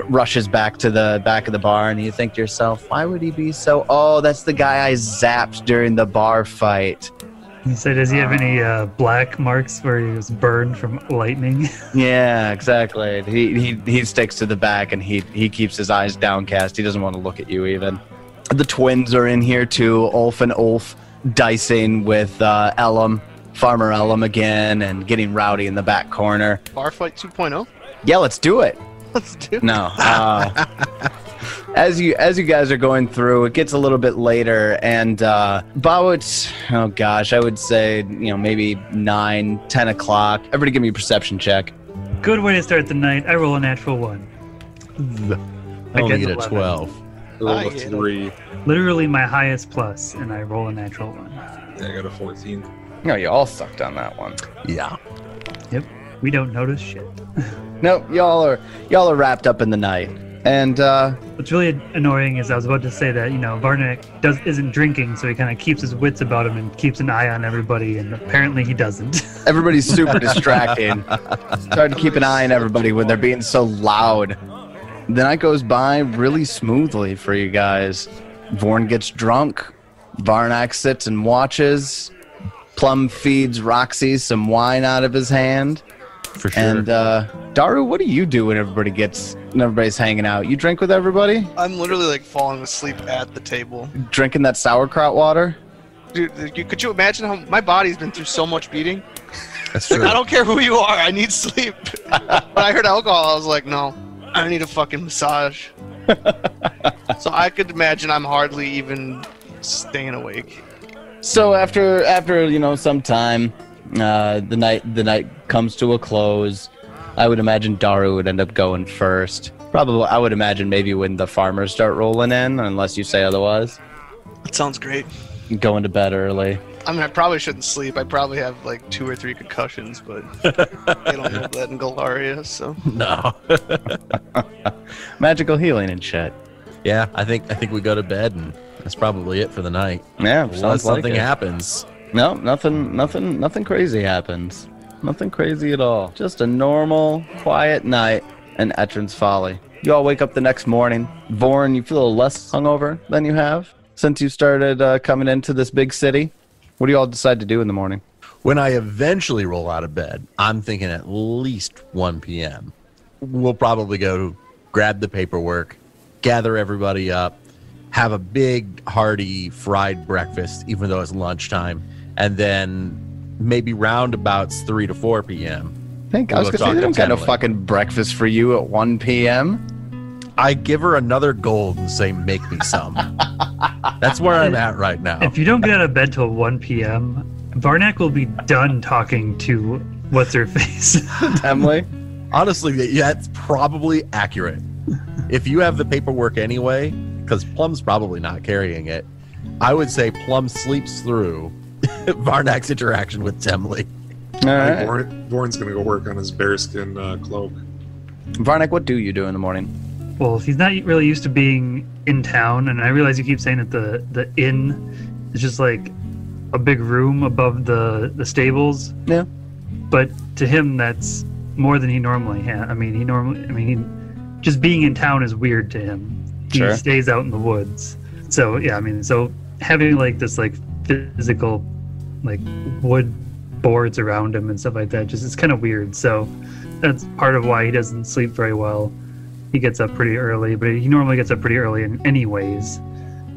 rushes back to the back of the bar, and you think to yourself, why would he be so... Oh, that's the guy I zapped during the bar fight. He said, does he have any black marks where he was burned from lightning? Yeah, exactly. He sticks to the back, and he keeps his eyes downcast. He doesn't want to look at you even. The twins are in here too, Ulf and Ulf, dicing with Ellum, Farmer Ellum again, and getting rowdy in the back corner. Bar fight 2.0? Yeah, let's do it. Let's do it. No. As you guys are going through, it gets a little bit later, and about, oh gosh, I would say, maybe 9, 10 o'clock. Everybody give me a perception check. Good way to start the night. I roll a natural 1. I only get a 12. Roll a 3. Literally my highest plus, and I roll a natural 1. Yeah, I got a 14. No, you all sucked on that one. Yeah. Yep. We don't notice shit. Nope, y'all are wrapped up in the night. And what's really annoying is I was about to say that, Varnick isn't drinking, so he kind of keeps his wits about him and keeps an eye on everybody, and apparently he doesn't. Everybody's super distracting. It's hard to keep an eye on everybody when they're being so loud. The night goes by really smoothly for you guys. Vorn gets drunk. Varnak sits and watches. Plum feeds Roxy some wine out of his hand. For sure. And Daru, what do you do when everybody's hanging out? You drink with everybody? I'm literally falling asleep at the table. Drinking that sauerkraut water? Dude, could you imagine how my body's been through so much beating? That's true. I don't care who you are, I need sleep. When I heard alcohol, I was like, no, I need a fucking massage. So I could imagine I'm hardly even staying awake. So after some time, the night comes to a close. I would imagine Daru would end up going first. Probably, I would imagine maybe when the farmers start rolling in, unless you say otherwise. That sounds great. Going to bed early. I mean, I probably shouldn't sleep. I probably have 2 or 3 concussions, but they don't know that in Galaria, so. No. Magical healing and shit. Yeah, I think we go to bed, and that's probably it for the night. Yeah, unless something happens. No, nothing crazy happens. Nothing crazy at all. Just a normal, quiet night in Etrin's Folly. You all wake up the next morning. Vorn, you feel a little less hungover than you have since you started coming into this big city. What do you all decide to do in the morning? When I eventually roll out of bed, I'm thinking at least 1 p.m. We'll probably go grab the paperwork, gather everybody up, have a big, hearty, fried breakfast, even though it's lunchtime, and then maybe roundabouts 3 to 4 p.m. I was going to say, they don't got no fucking breakfast for you at 1 p.m. I give her another gold and say, make me some. That's where I'm at right now. If you don't get out of bed till 1 p.m., Varnak will be done talking to what's-her-face. Emily? Honestly, yeah, it's probably accurate. If you have the paperwork anyway, because Plum's probably not carrying it, I would say Plum sleeps through Varnak's interaction with Temley. All right. Vorn's going to go work on his bearskin cloak. Varnak, what do you do in the morning? Well, he's not really used to being in town, and I realize you keep saying that the inn is just like a big room above the stables. Yeah. But to him, that's more than he normally has. Just being in town is weird to him. He Sure. stays out in the woods. So yeah, so having like this like physical like wood boards around him and stuff like that, just it's kind of weird. So that's part of why he doesn't sleep very well. He gets up pretty early, but he normally gets up pretty early anyways.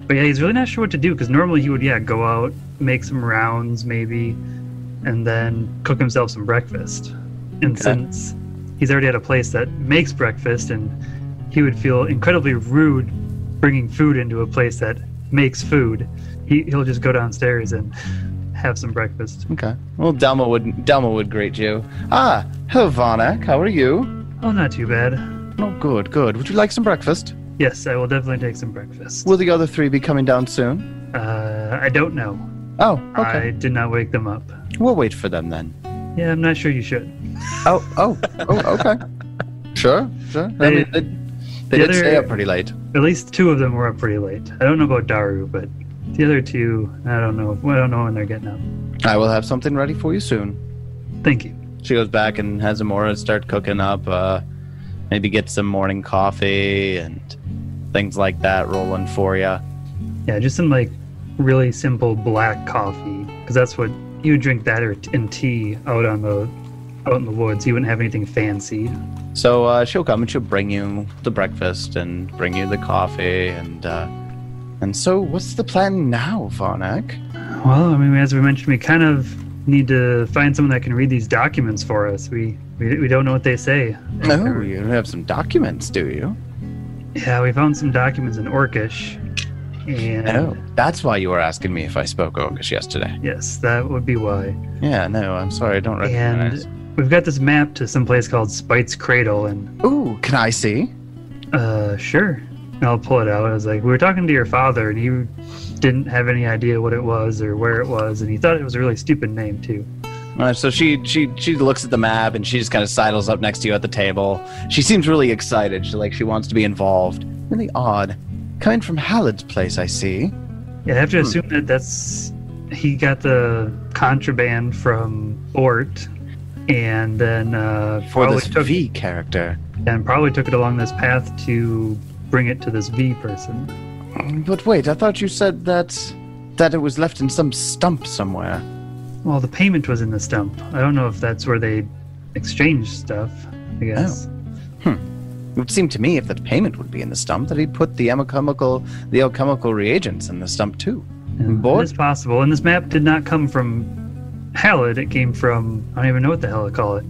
But yeah, he's really not sure what to do, because normally he would go out, make some rounds maybe, and then cook himself some breakfast. And since he's already at a place that makes breakfast, and he would feel incredibly rude bringing food into a place that makes food, he'll just go downstairs and have some breakfast. Okay. Well, Delma would greet you. Ah, hello, Varnak. How are you? Oh, not too bad. Oh, good, good. Would you like some breakfast? Yes, I will definitely take some breakfast. Will the other three be coming down soon? I don't know. Oh, okay. I did not wake them up. We'll wait for them then. Yeah, I'm not sure you should. Oh, okay. Sure. They did stay up pretty late. At least 2 of them were up pretty late. I don't know about Daru, but the other 2, I don't know. I don't know when they're getting up. I will have something ready for you soon. Thank you. She goes back and has Amora start cooking up, maybe get some morning coffee and things like that rolling for you. Yeah, just some like really simple black coffee, because that's what you would drink, that or in tea out in the woods. You wouldn't have anything fancy. So she'll come and she'll bring you the breakfast and bring you the coffee and so what's the plan now, Varnak? Well, as we mentioned, we kind of need to find someone that can read these documents for us. We don't know what they say. Oh, you have some documents, do you? Yeah, we found some documents in Orcish. And that's why you were asking me if I spoke Orcish yesterday. Yes, that would be why. Yeah, no, I'm sorry, I don't recognize. And we've got this map to some place called Spite's Cradle, and ooh, can I see? Sure. I'll pull it out. I was like, we were talking to your father, and he didn't have any idea what it was or where it was, and he thought it was a really stupid name too. All right, so she looks at the map and she just kind of sidles up next to you at the table. She seems really excited. She wants to be involved. Really odd. Coming from Halid's place, I see. Yeah, I have to assume he got the contraband from Ort, and then for this V character, and probably took it along this path to bring it to this V person. But wait, I thought you said that it was left in some stump somewhere. Well, the payment was in the stump. I don't know if that's where they exchanged stuff, I guess. Oh. It would seem to me if that payment would be in the stump, that he'd put the alchemical reagents in the stump too. It is possible. And this map did not come from Halid. It came from, I don't even know what the hell to call it.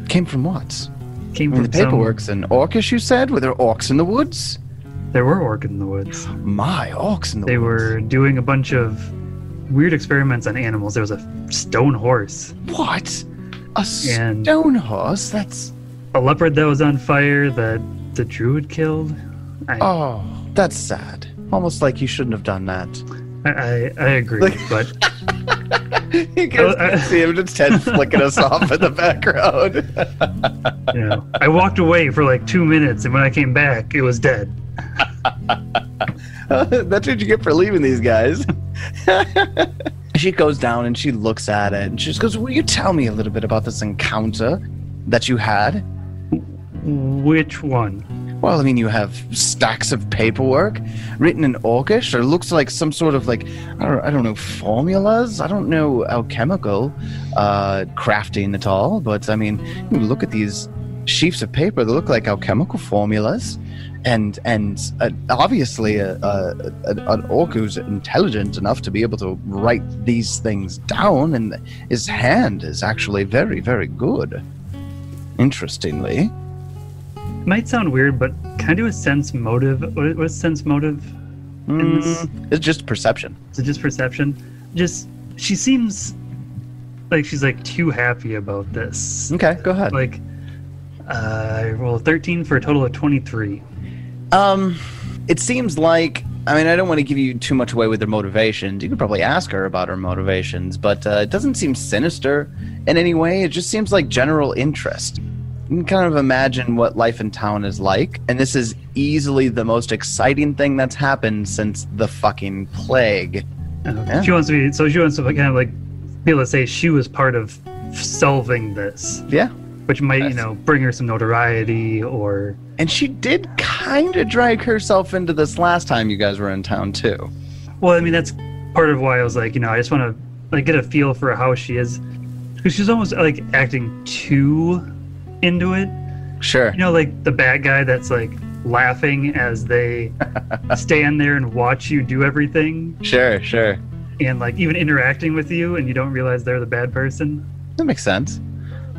Came from what? Came from the paperwork's in Orcish, you said? Were there orcs in the woods? There were orcs in the woods. My, orcs in the woods. They were doing a bunch of weird experiments on animals. There was a stone horse. What? A stone horse? That's... a leopard that was on fire that the druid killed. Oh, that's sad. Almost like you shouldn't have done that. I agree, but... You guys can see him just head flicking us off in the background. I walked away for like 2 minutes, and when I came back, it was dead. That's what you get for leaving these guys. She goes down and she looks at it, and she just goes, will you tell me a little bit about this encounter that you had? Which one? Well, you have stacks of paperwork written in Orcish, or looks like some sort of I don't know, formulas? I don't know alchemical crafting at all, but you look at these sheafs of paper that look like alchemical formulas, and obviously an orc who's intelligent enough to be able to write these things down, and his hand is actually very, very good. Interestingly. It might sound weird, but can I do a sense motive? What's sense motive in this? It's just perception. Is it just perception? She seems like she's like too happy about this. Okay, go ahead. Like, I roll a 13 for a total of 23. It seems like, I mean, I don't want to give you too much away with her motivations. You could probably ask her about her motivations, but it doesn't seem sinister in any way. It just seems like general interest. You can kind of imagine what life in town is like, and this is easily the most exciting thing that's happened since the fucking plague. Yeah. She wants to kind of like be able to say she was part of solving this. Yeah. Which might, bring her some notoriety or... And she did kind of drag herself into this last time you guys were in town, too. Well, I mean, that's part of why I was like, I just want to like get a feel for how she is. Because she's almost like acting too into it. Sure. Like the bad guy that's like laughing as they stand there and watch you do everything. Sure. And like even interacting with you and you don't realize they're the bad person. That makes sense.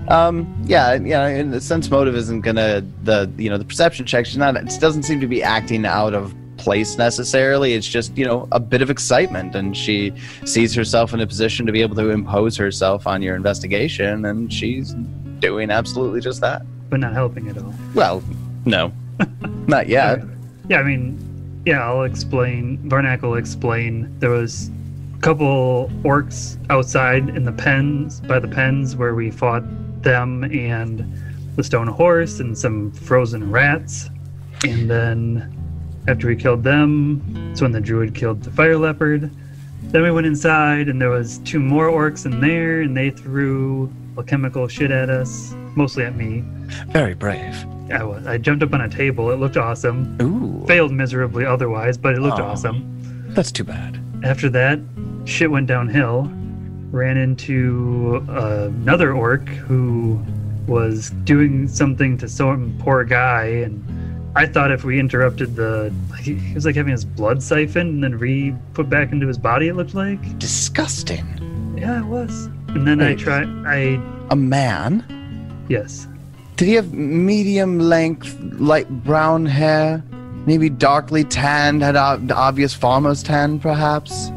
In the sense motive isn't gonna the perception check. It doesn't seem to be acting out of place necessarily. It's just a bit of excitement, and she sees herself in a position to be able to impose herself on your investigation, and she's doing absolutely just that. But not helping at all. Well, no, not yet. Yeah, I mean, I'll explain. Varnak will explain. There was a couple orcs outside in the pens where we fought them and the stone horse and some frozen rats, and then after we killed them, it's when the druid killed the fire leopard. Then we went inside and there was 2 more orcs in there, and they threw alchemical shit at us, mostly at me. Very brave. I jumped up on a table. It looked awesome. Ooh. Failed miserably otherwise, but it looked awesome. That's too bad. After that, shit went downhill. Ran into another orc who was doing something to some poor guy, and I thought if we interrupted he was like having his blood siphoned and then put back into his body, it looked like. Disgusting. Yeah, it was. And then A man? Yes. Did he have medium length, light brown hair? Maybe darkly tanned, had obvious farmer's tan, perhaps?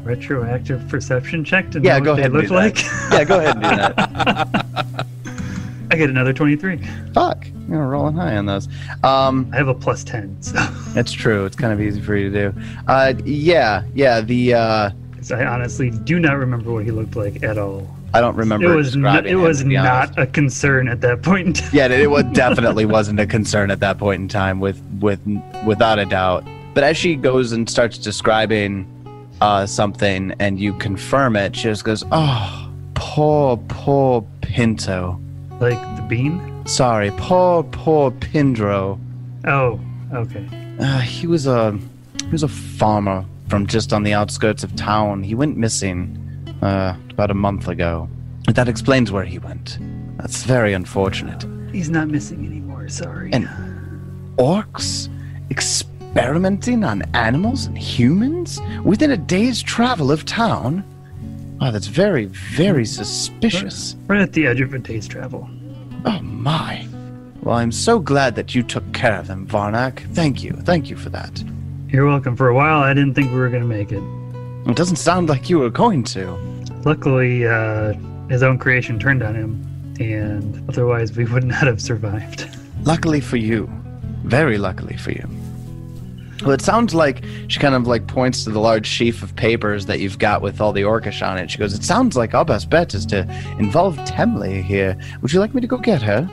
Retroactive perception check to know what they look like? Yeah, go ahead and do that. I get another 23. Fuck. You're rolling high on those. I have a plus 10, so. That's true. It's kind of easy for you to do. Because I honestly do not remember what he looked like at all. I don't remember it was not a concern at that point in time. Yeah, definitely wasn't a concern at that point in time, without a doubt. But as she goes and starts describing something and you confirm it, she just goes, "Oh, poor Pinto." Like the bean? Sorry, poor Pindro. Oh, okay. He was a farmer from just on the outskirts of town. He went missing about a month ago. That explains where he went. That's very unfortunate. He's not missing anymore, sorry. And orcs experimenting on animals and humans within a day's travel of town? Oh, that's very, very suspicious. Right at the edge of a day's travel. Oh, my. Well, I'm so glad that you took care of them, Varnak. Thank you. Thank you for that. You're welcome. For a while, I didn't think we were going to make it. It doesn't sound like you were going to. Luckily, his own creation turned on him, and otherwise we would not have survived. Luckily for you. Very luckily for you. Well, it sounds like she kind of like points to the large sheaf of papers that you've got with all the orcish on it. She goes, "It sounds like our best bet is to involve Temley here. Would you like me to go get her?"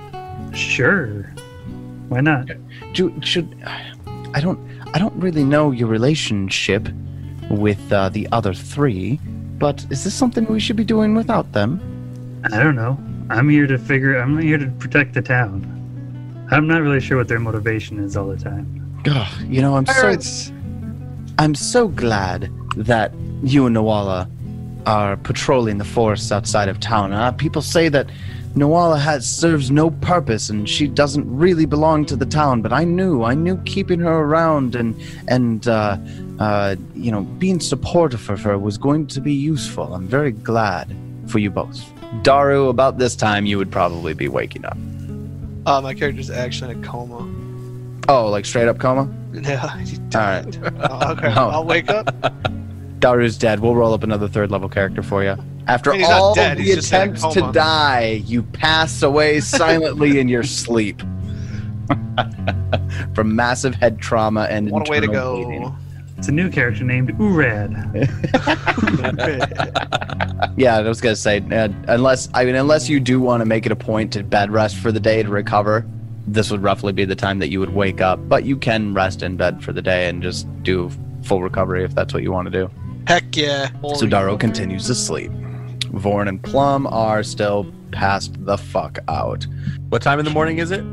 Sure. Why not? I don't really know your relationship with the other 3, but is this something we should be doing without them? I don't know. I'm here to protect the town. I'm not really sure what their motivation is all the time. I'm so glad that you and Nawala are patrolling the forests outside of town. People say that Noala serves no purpose, and she doesn't really belong to the town. But I knew keeping her around and being supportive of her was going to be useful. I'm very glad for you both. Daru, about this time, you would probably be waking up. My character's actually in a coma. Oh, like straight up coma? Yeah. All right. Okay, I'll wake up. Daru's dead. We'll roll up another third level character for you. After He's all not dead, the he's just in a attempts to coma. die, you pass away silently in your sleep. From massive head trauma and What a way to internal go. bleeding. It's a new character named Urad. Yeah, I was gonna say, unless you do want to make it a point to bed rest for the day to recover, this would roughly be the time that you would wake up. But you can rest in bed for the day and just do full recovery if that's what you want to do. Heck yeah. So Daru continues to sleep. Vorn and Plum are still passed the fuck out. What time in the morning is it?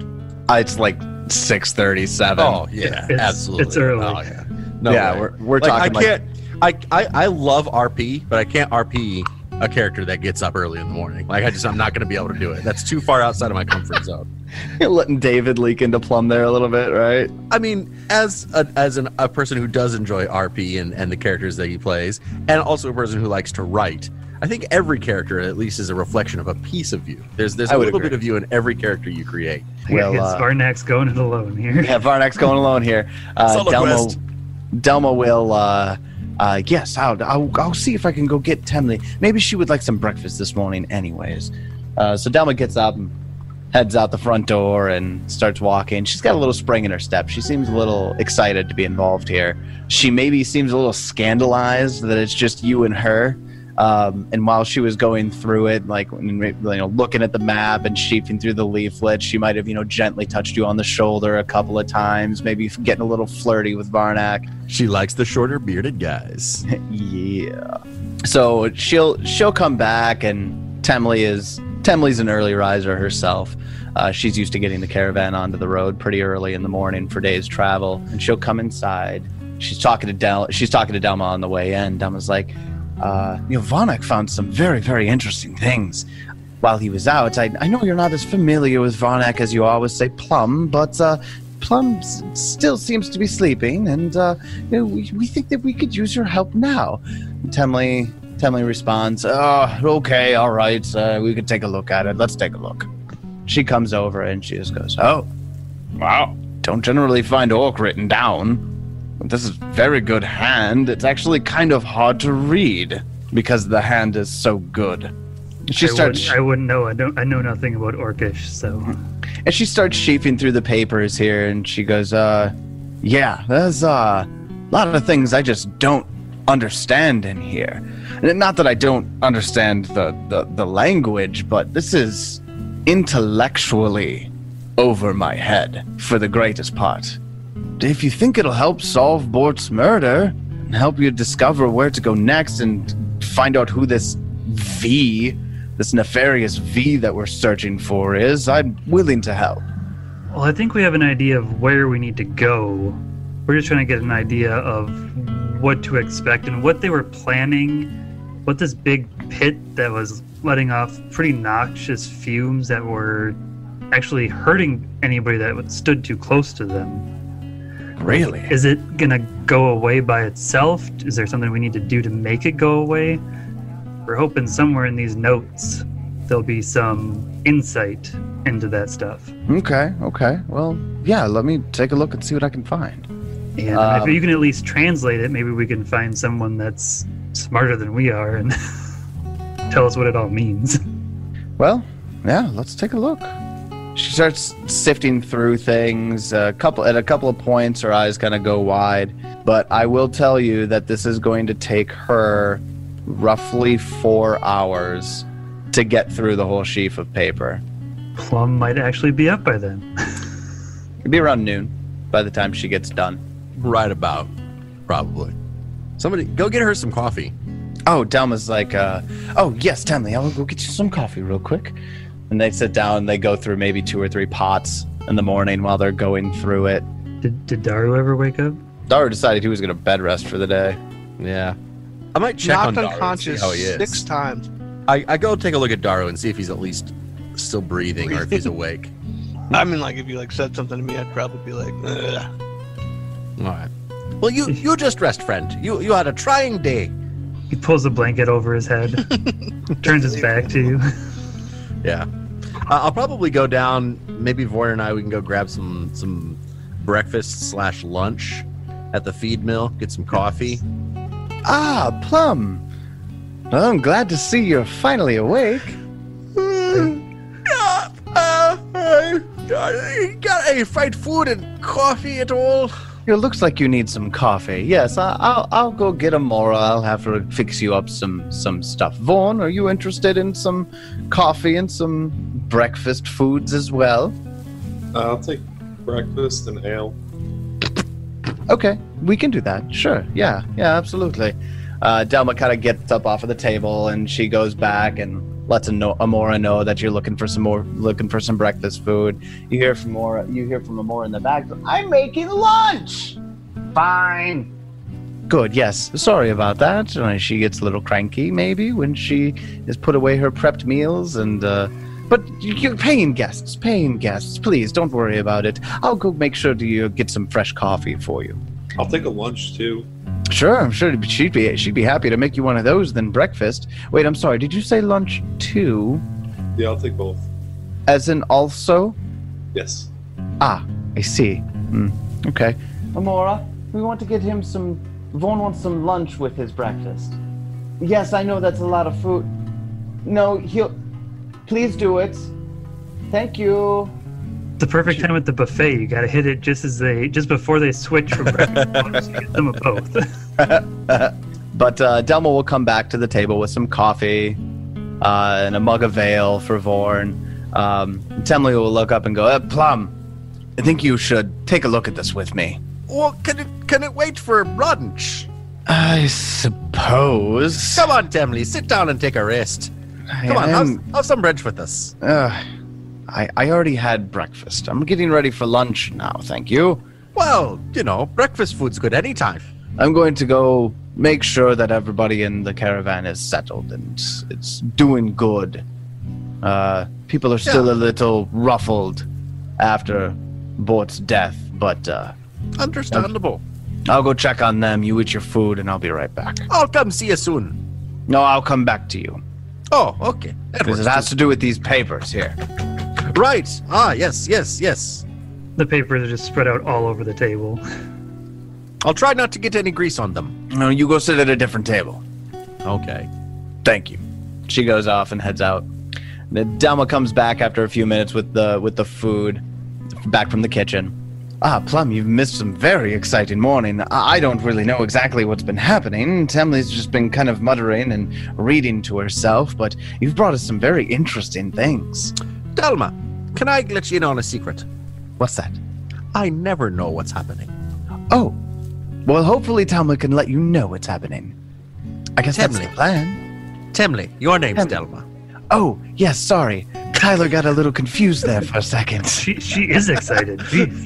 It's like 6:37. Oh yeah, absolutely. It's early. Oh yeah. No yeah, way. we're talking I love RP, but I can't RP a character that gets up early in the morning. I'm not going to be able to do it. That's too far outside of my comfort zone. letting David leak into Plum there a little bit, right? I mean, as a person who does enjoy RP and the characters that he plays, and also a person who likes to write, I think every character at least is a reflection of a piece of you. There's a little bit of you in every character you create. Well, Varnak's going it alone here. Yeah, Varnak's going alone here. Delma will. Yes, I'll see if I can go get Temley. Maybe she would like some breakfast this morning, anyways. So Delma gets up and heads out the front door and starts walking. She's got a little spring in her step. She seems a little excited to be involved here. She maybe seems a little scandalized that it's just you and her. And while she was going through it, looking at the map and sheafing through the leaflet, she might have, gently touched you on the shoulder a couple of times, maybe getting a little flirty with Varnak. She likes the shorter bearded guys. Yeah. So she'll come back, and Temley's an early riser herself. She's used to getting the caravan onto the road pretty early in the morning for days' travel, and she'll come inside. She's talking to Delma on the way in. Delma's like, Varnak found some very, very interesting things while he was out. I know you're not as familiar with Varnak as you always say Plum, but Plum still seems to be sleeping, and we think that we could use your help now. Temley responds, okay, all right, we could take a look at it. Let's take a look. She comes over and she just goes, oh, wow, don't generally find orc written down. This is very good hand. It's actually kind of hard to read because the hand is so good. I wouldn't know. I know nothing about Orcish, so. And she starts sheafing through the papers here, and she goes, yeah, there's a lot of things I just don't understand in here. And not that I don't understand the language, but this is intellectually over my head for the greatest part. If you think it'll help solve Bort's murder and help you discover where to go next and find out who this nefarious V that we're searching for is, I'm willing to help. Well, I think we have an idea of where we need to go. We're just trying to get an idea of what to expect and what they were planning, what this big pit that was letting off pretty noxious fumes that were actually hurting anybody that stood too close to them. Really? Is it gonna go away by itself? Is there something we need to do to make it go away? We're hoping somewhere in these notes there'll be some insight into that stuff. Okay. Well, yeah, let me take a look and see what I can find. And if you can at least translate it, maybe we can find someone that's smarter than we are and tell us what it all means. Well, yeah, let's take a look. She starts sifting through things. At a couple of points, her eyes kind of go wide. But I will tell you that this is going to take her roughly 4 hours to get through the whole sheaf of paper. Plum might actually be up by then. It'd be around noon by the time she gets done. Right about, probably. Somebody, go get her some coffee. Oh, Delma's like, oh, yes, Temley, I will go get you some coffee real quick. And they sit down, they go through maybe 2 or 3 pots in the morning while they're going through it. Did Daru ever wake up? Daru decided he was going to bed rest for the day. Yeah. I might check on Daru and see unconscious how he is. 6 times. I go take a look at Daru and see if he's at least still breathing or if he's awake. I mean, like, if you like said something to me, I'd probably be like, ugh. All right. Well, you just rest, friend. You had a trying day. He pulls a blanket over his head, turns his back to you. Yeah. I'll probably go down. Maybe Vorn and we can go grab some breakfast/lunch at the feed mill. Get some coffee. Ah, Plum. Well, I'm glad to see you're finally awake. Got any fried food and coffee at all? It looks like you need some coffee. Yes, I'll go get Amora. I'll have her fix you up some stuff. Vaughn, are you interested in some coffee and some breakfast foods as well? I'll take breakfast and ale. Okay, we can do that. Sure. Yeah, absolutely. Delma kind of gets up off of the table and she goes back and lets Amora know that you're looking for some breakfast food. You hear from Amora in the back. I'm making lunch. Fine. Good. Yes. Sorry about that. She gets a little cranky maybe when she has put away her prepped meals and. But you're paying guests. Please don't worry about it. I'll go make sure to get some fresh coffee for you. I'll take a lunch too. Sure, I'm sure she'd be happy to make you one of those than breakfast. Wait, I'm sorry. Did you say lunch too? Yeah, I'll take both. As in also? Yes. Ah, I see. Okay. Amora, we want to get him some. Vaughn wants some lunch with his breakfast. Yes, I know that's a lot of food. No, he'll. Please do it. Thank you. The perfect time at the buffet. You gotta hit it just before they switch from breakfast. So you get them of both. But Delma will come back to the table with some coffee and a mug of ale for Vorn. Temley will look up and go, Plum, I think you should take a look at this with me. Well, can it wait for lunch? I suppose. Come on, Temley, sit down and take a rest. Come on, have some brunch with us. I already had breakfast. I'm getting ready for lunch now, thank you. Well, breakfast food's good anytime. I'm going to go make sure that everybody in the caravan is settled and it's doing good. People are still a little ruffled after Bort's death, but... Understandable. I'll go check on them, you eat your food, and I'll be right back. I'll come see you soon. No, I'll come back to you. Oh, okay. Because it has to do with these papers here. Right. Ah, yes. The papers are just spread out all over the table. I'll try not to get any grease on them. No, you go sit at a different table. Okay. Thank you. She goes off and heads out. Then Delma comes back after a few minutes with the food, back from the kitchen. Ah, Plum, you've missed some very exciting morning. I don't really know exactly what's been happening. Temley's just been kind of muttering and reading to herself, but you've brought us some very interesting things. Delma, can I let you in on a secret? What's that? I never know what's happening. Oh, well, hopefully Delma can let you know what's happening. I guess that's the plan. Temley, your name's Delma. Oh, yes, sorry. Tyler got a little confused there for a second. She is excited. Jeez.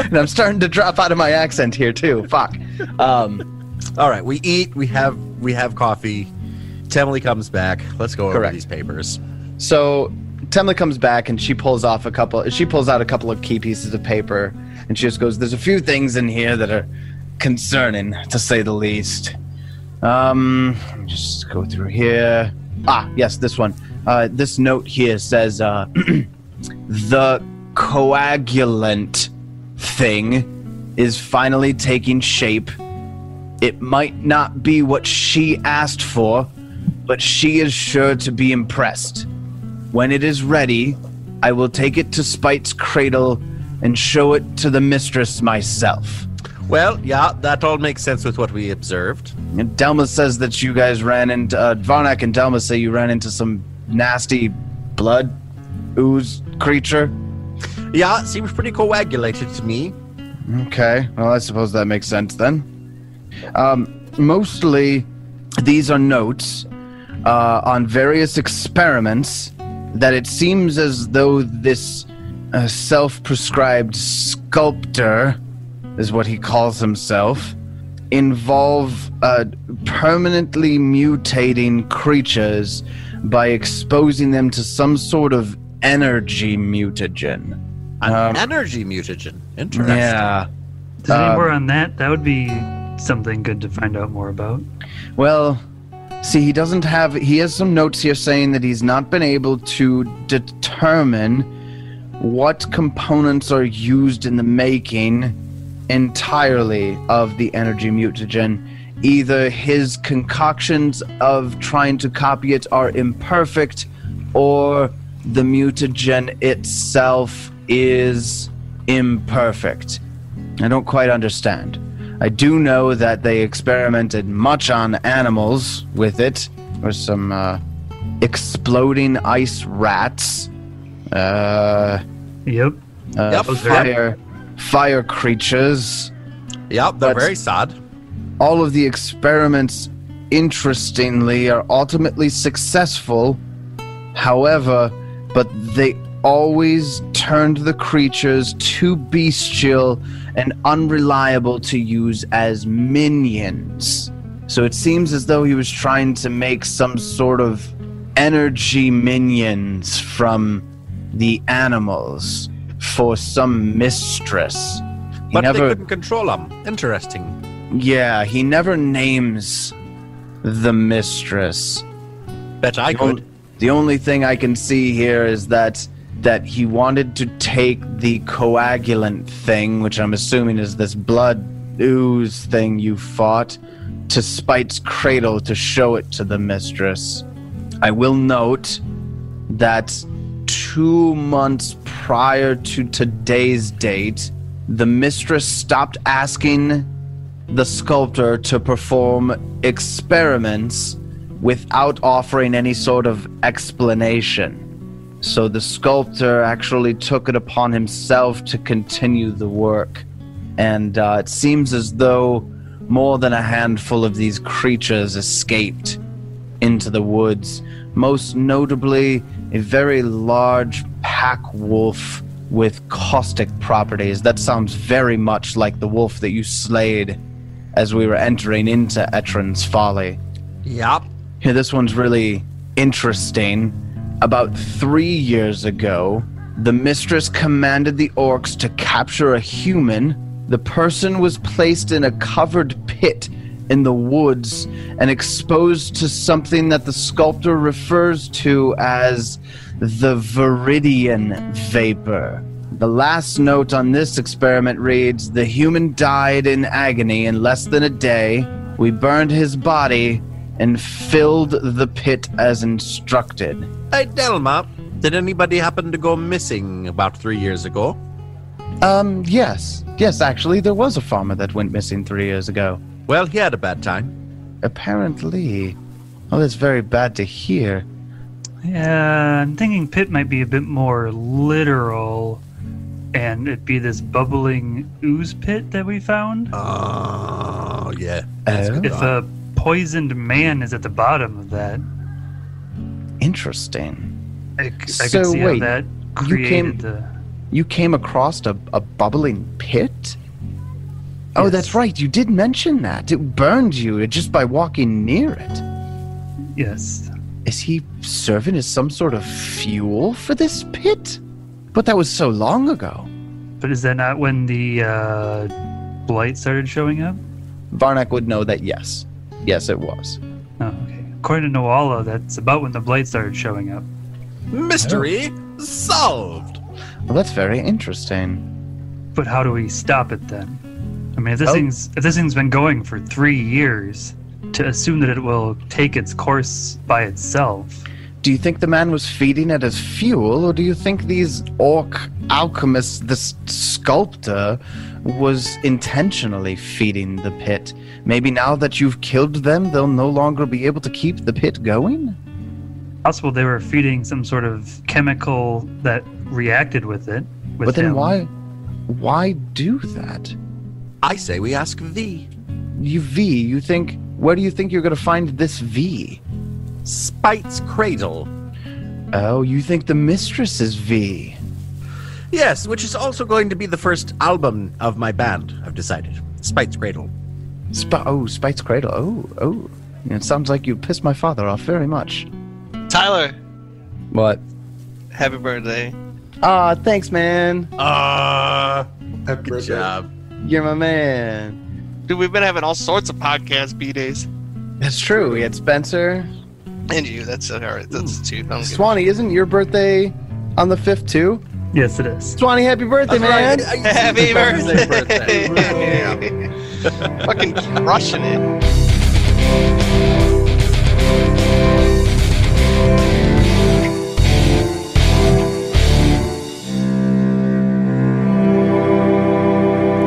And I'm starting to drop out of my accent here too. Fuck. All right, we eat. We have coffee. Temley comes back. Let's go over these papers. So Temley comes back and she pulls out a couple of key pieces of paper and she just goes, "There's a few things in here that are concerning, to say the least. Just go through here. Ah, yes, this one. This note here says, the coagulant thing is finally taking shape. It might not be what she asked for, but she is sure to be impressed. When it is ready, I will take it to Spite's cradle and show it to the mistress myself." Well, yeah, that all makes sense with what we observed. And Delma says that you guys ran into... Varnak and Delma say you ran into some nasty blood ooze creature. Yeah, it seems pretty coagulated to me. Okay, well, I suppose that makes sense then. Mostly, these are notes on various experiments that it seems as though this self-prescribed sculptor, is what he calls himself, involve permanently mutating creatures by exposing them to some sort of energy mutagen. An energy mutagen. Interesting. Yeah. Is there any more on that? That would be something good to find out more about. Well, see, he has some notes here saying that he's not been able to determine what components are used in the making entirely of the energy mutagen. Either his concoctions of trying to copy it are imperfect, or the mutagen itself is imperfect. I don't quite understand. I do know that they experimented much on animals with it. There's some exploding ice rats. Yep. Fire creatures. Yep, they're very sad. All of the experiments, interestingly, are ultimately successful. However, but they always turned the creatures too bestial and unreliable to use as minions. So it seems as though he was trying to make some sort of energy minions from the animals for some mistress. But they couldn't control them. Interesting. Yeah, he never names the mistress. Bet I could. The only thing I can see here is that he wanted to take the coagulant thing, which I'm assuming is this blood ooze thing you fought, to Spite's cradle to show it to the mistress. I will note that 2 months prior to today's date, the mistress stopped asking the sculptor to perform experiments without offering any sort of explanation. So the sculptor actually took it upon himself to continue the work. And it seems as though more than a handful of these creatures escaped into the woods. Most notably, a very large pack wolf with caustic properties. That sounds very much like the wolf that you slayed as we were entering into Etrin's Folly. Yep. Here, this one's really interesting. About 3 years ago, the mistress commanded the orcs to capture a human. The person was placed in a covered pit in the woods and exposed to something that the sculptor refers to as the Viridian vapor. The last note on this experiment reads, "The human died in agony in less than a day. We burned his body and filled the pit as instructed." Hey, Delma, did anybody happen to go missing about 3 years ago? Yes. Yes, actually, there was a farmer that went missing 3 years ago. Well, he had a bad time. Apparently. Oh, that's very bad to hear. Yeah, I'm thinking pit might be a bit more literal, and it'd be this bubbling ooze pit that we found. Oh, yeah. If a poisoned man is at the bottom of that. Interesting. I could see how that created You came across a bubbling pit? Oh, Yes. that's right. You did mention that. It burned you just by walking near it. Yes. Is he serving as some sort of fuel for this pit? But that was so long ago. But is that not when the blight started showing up? Varnak would know that, yes. Yes, it was. Oh, okay. According to Noala, that's about when the blight started showing up. Mystery solved. Well, that's very interesting. But how do we stop it then? I mean, if this thing's been going for 3 years, to assume that it will take its course by itself. Do you think the man was feeding it as fuel, or do you think these orc alchemists, this sculptor, was intentionally feeding the pit? Maybe now that you've killed them, they'll no longer be able to keep the pit going? Possible they were feeding some sort of chemical that reacted with it. But then why do that? I say we ask V. You think, where do you think you're going to find this V? Spite's Cradle. Oh, you think the mistress is V? Yes, which is also going to be the first album of my band, I've decided. Spite's Cradle. Spite's Cradle. Oh. It sounds like you pissed my father off very much. Tyler, What? happy birthday. Aw, thanks, man. Happy Good birthday. job. You're my man. Dude, we've been having all sorts of podcast B-days. That's true. We had Spencer. And you, that's all right. That's two. I'm good. Swanee, isn't your birthday on the 5th too? Yes, it is. Swanee, happy birthday, man. Happy Happy birthday. birthday. Fucking crushing it.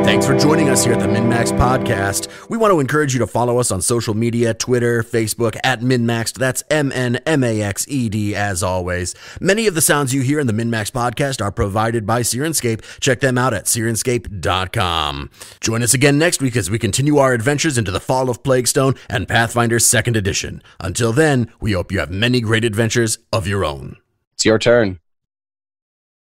Thanks for joining us here at the MNmaxed Podcast. We want to encourage you to follow us on social media, Twitter, Facebook, at MNmaxed. That's MNmaxed as always. Many of the sounds you hear in the MNmaxed Podcast are provided by Sirenscape. Check them out at Sirenscape.com. Join us again next week as we continue our adventures into the Fall of Plaguestone and Pathfinder Second Edition. Until then, we hope you have many great adventures of your own. It's your turn.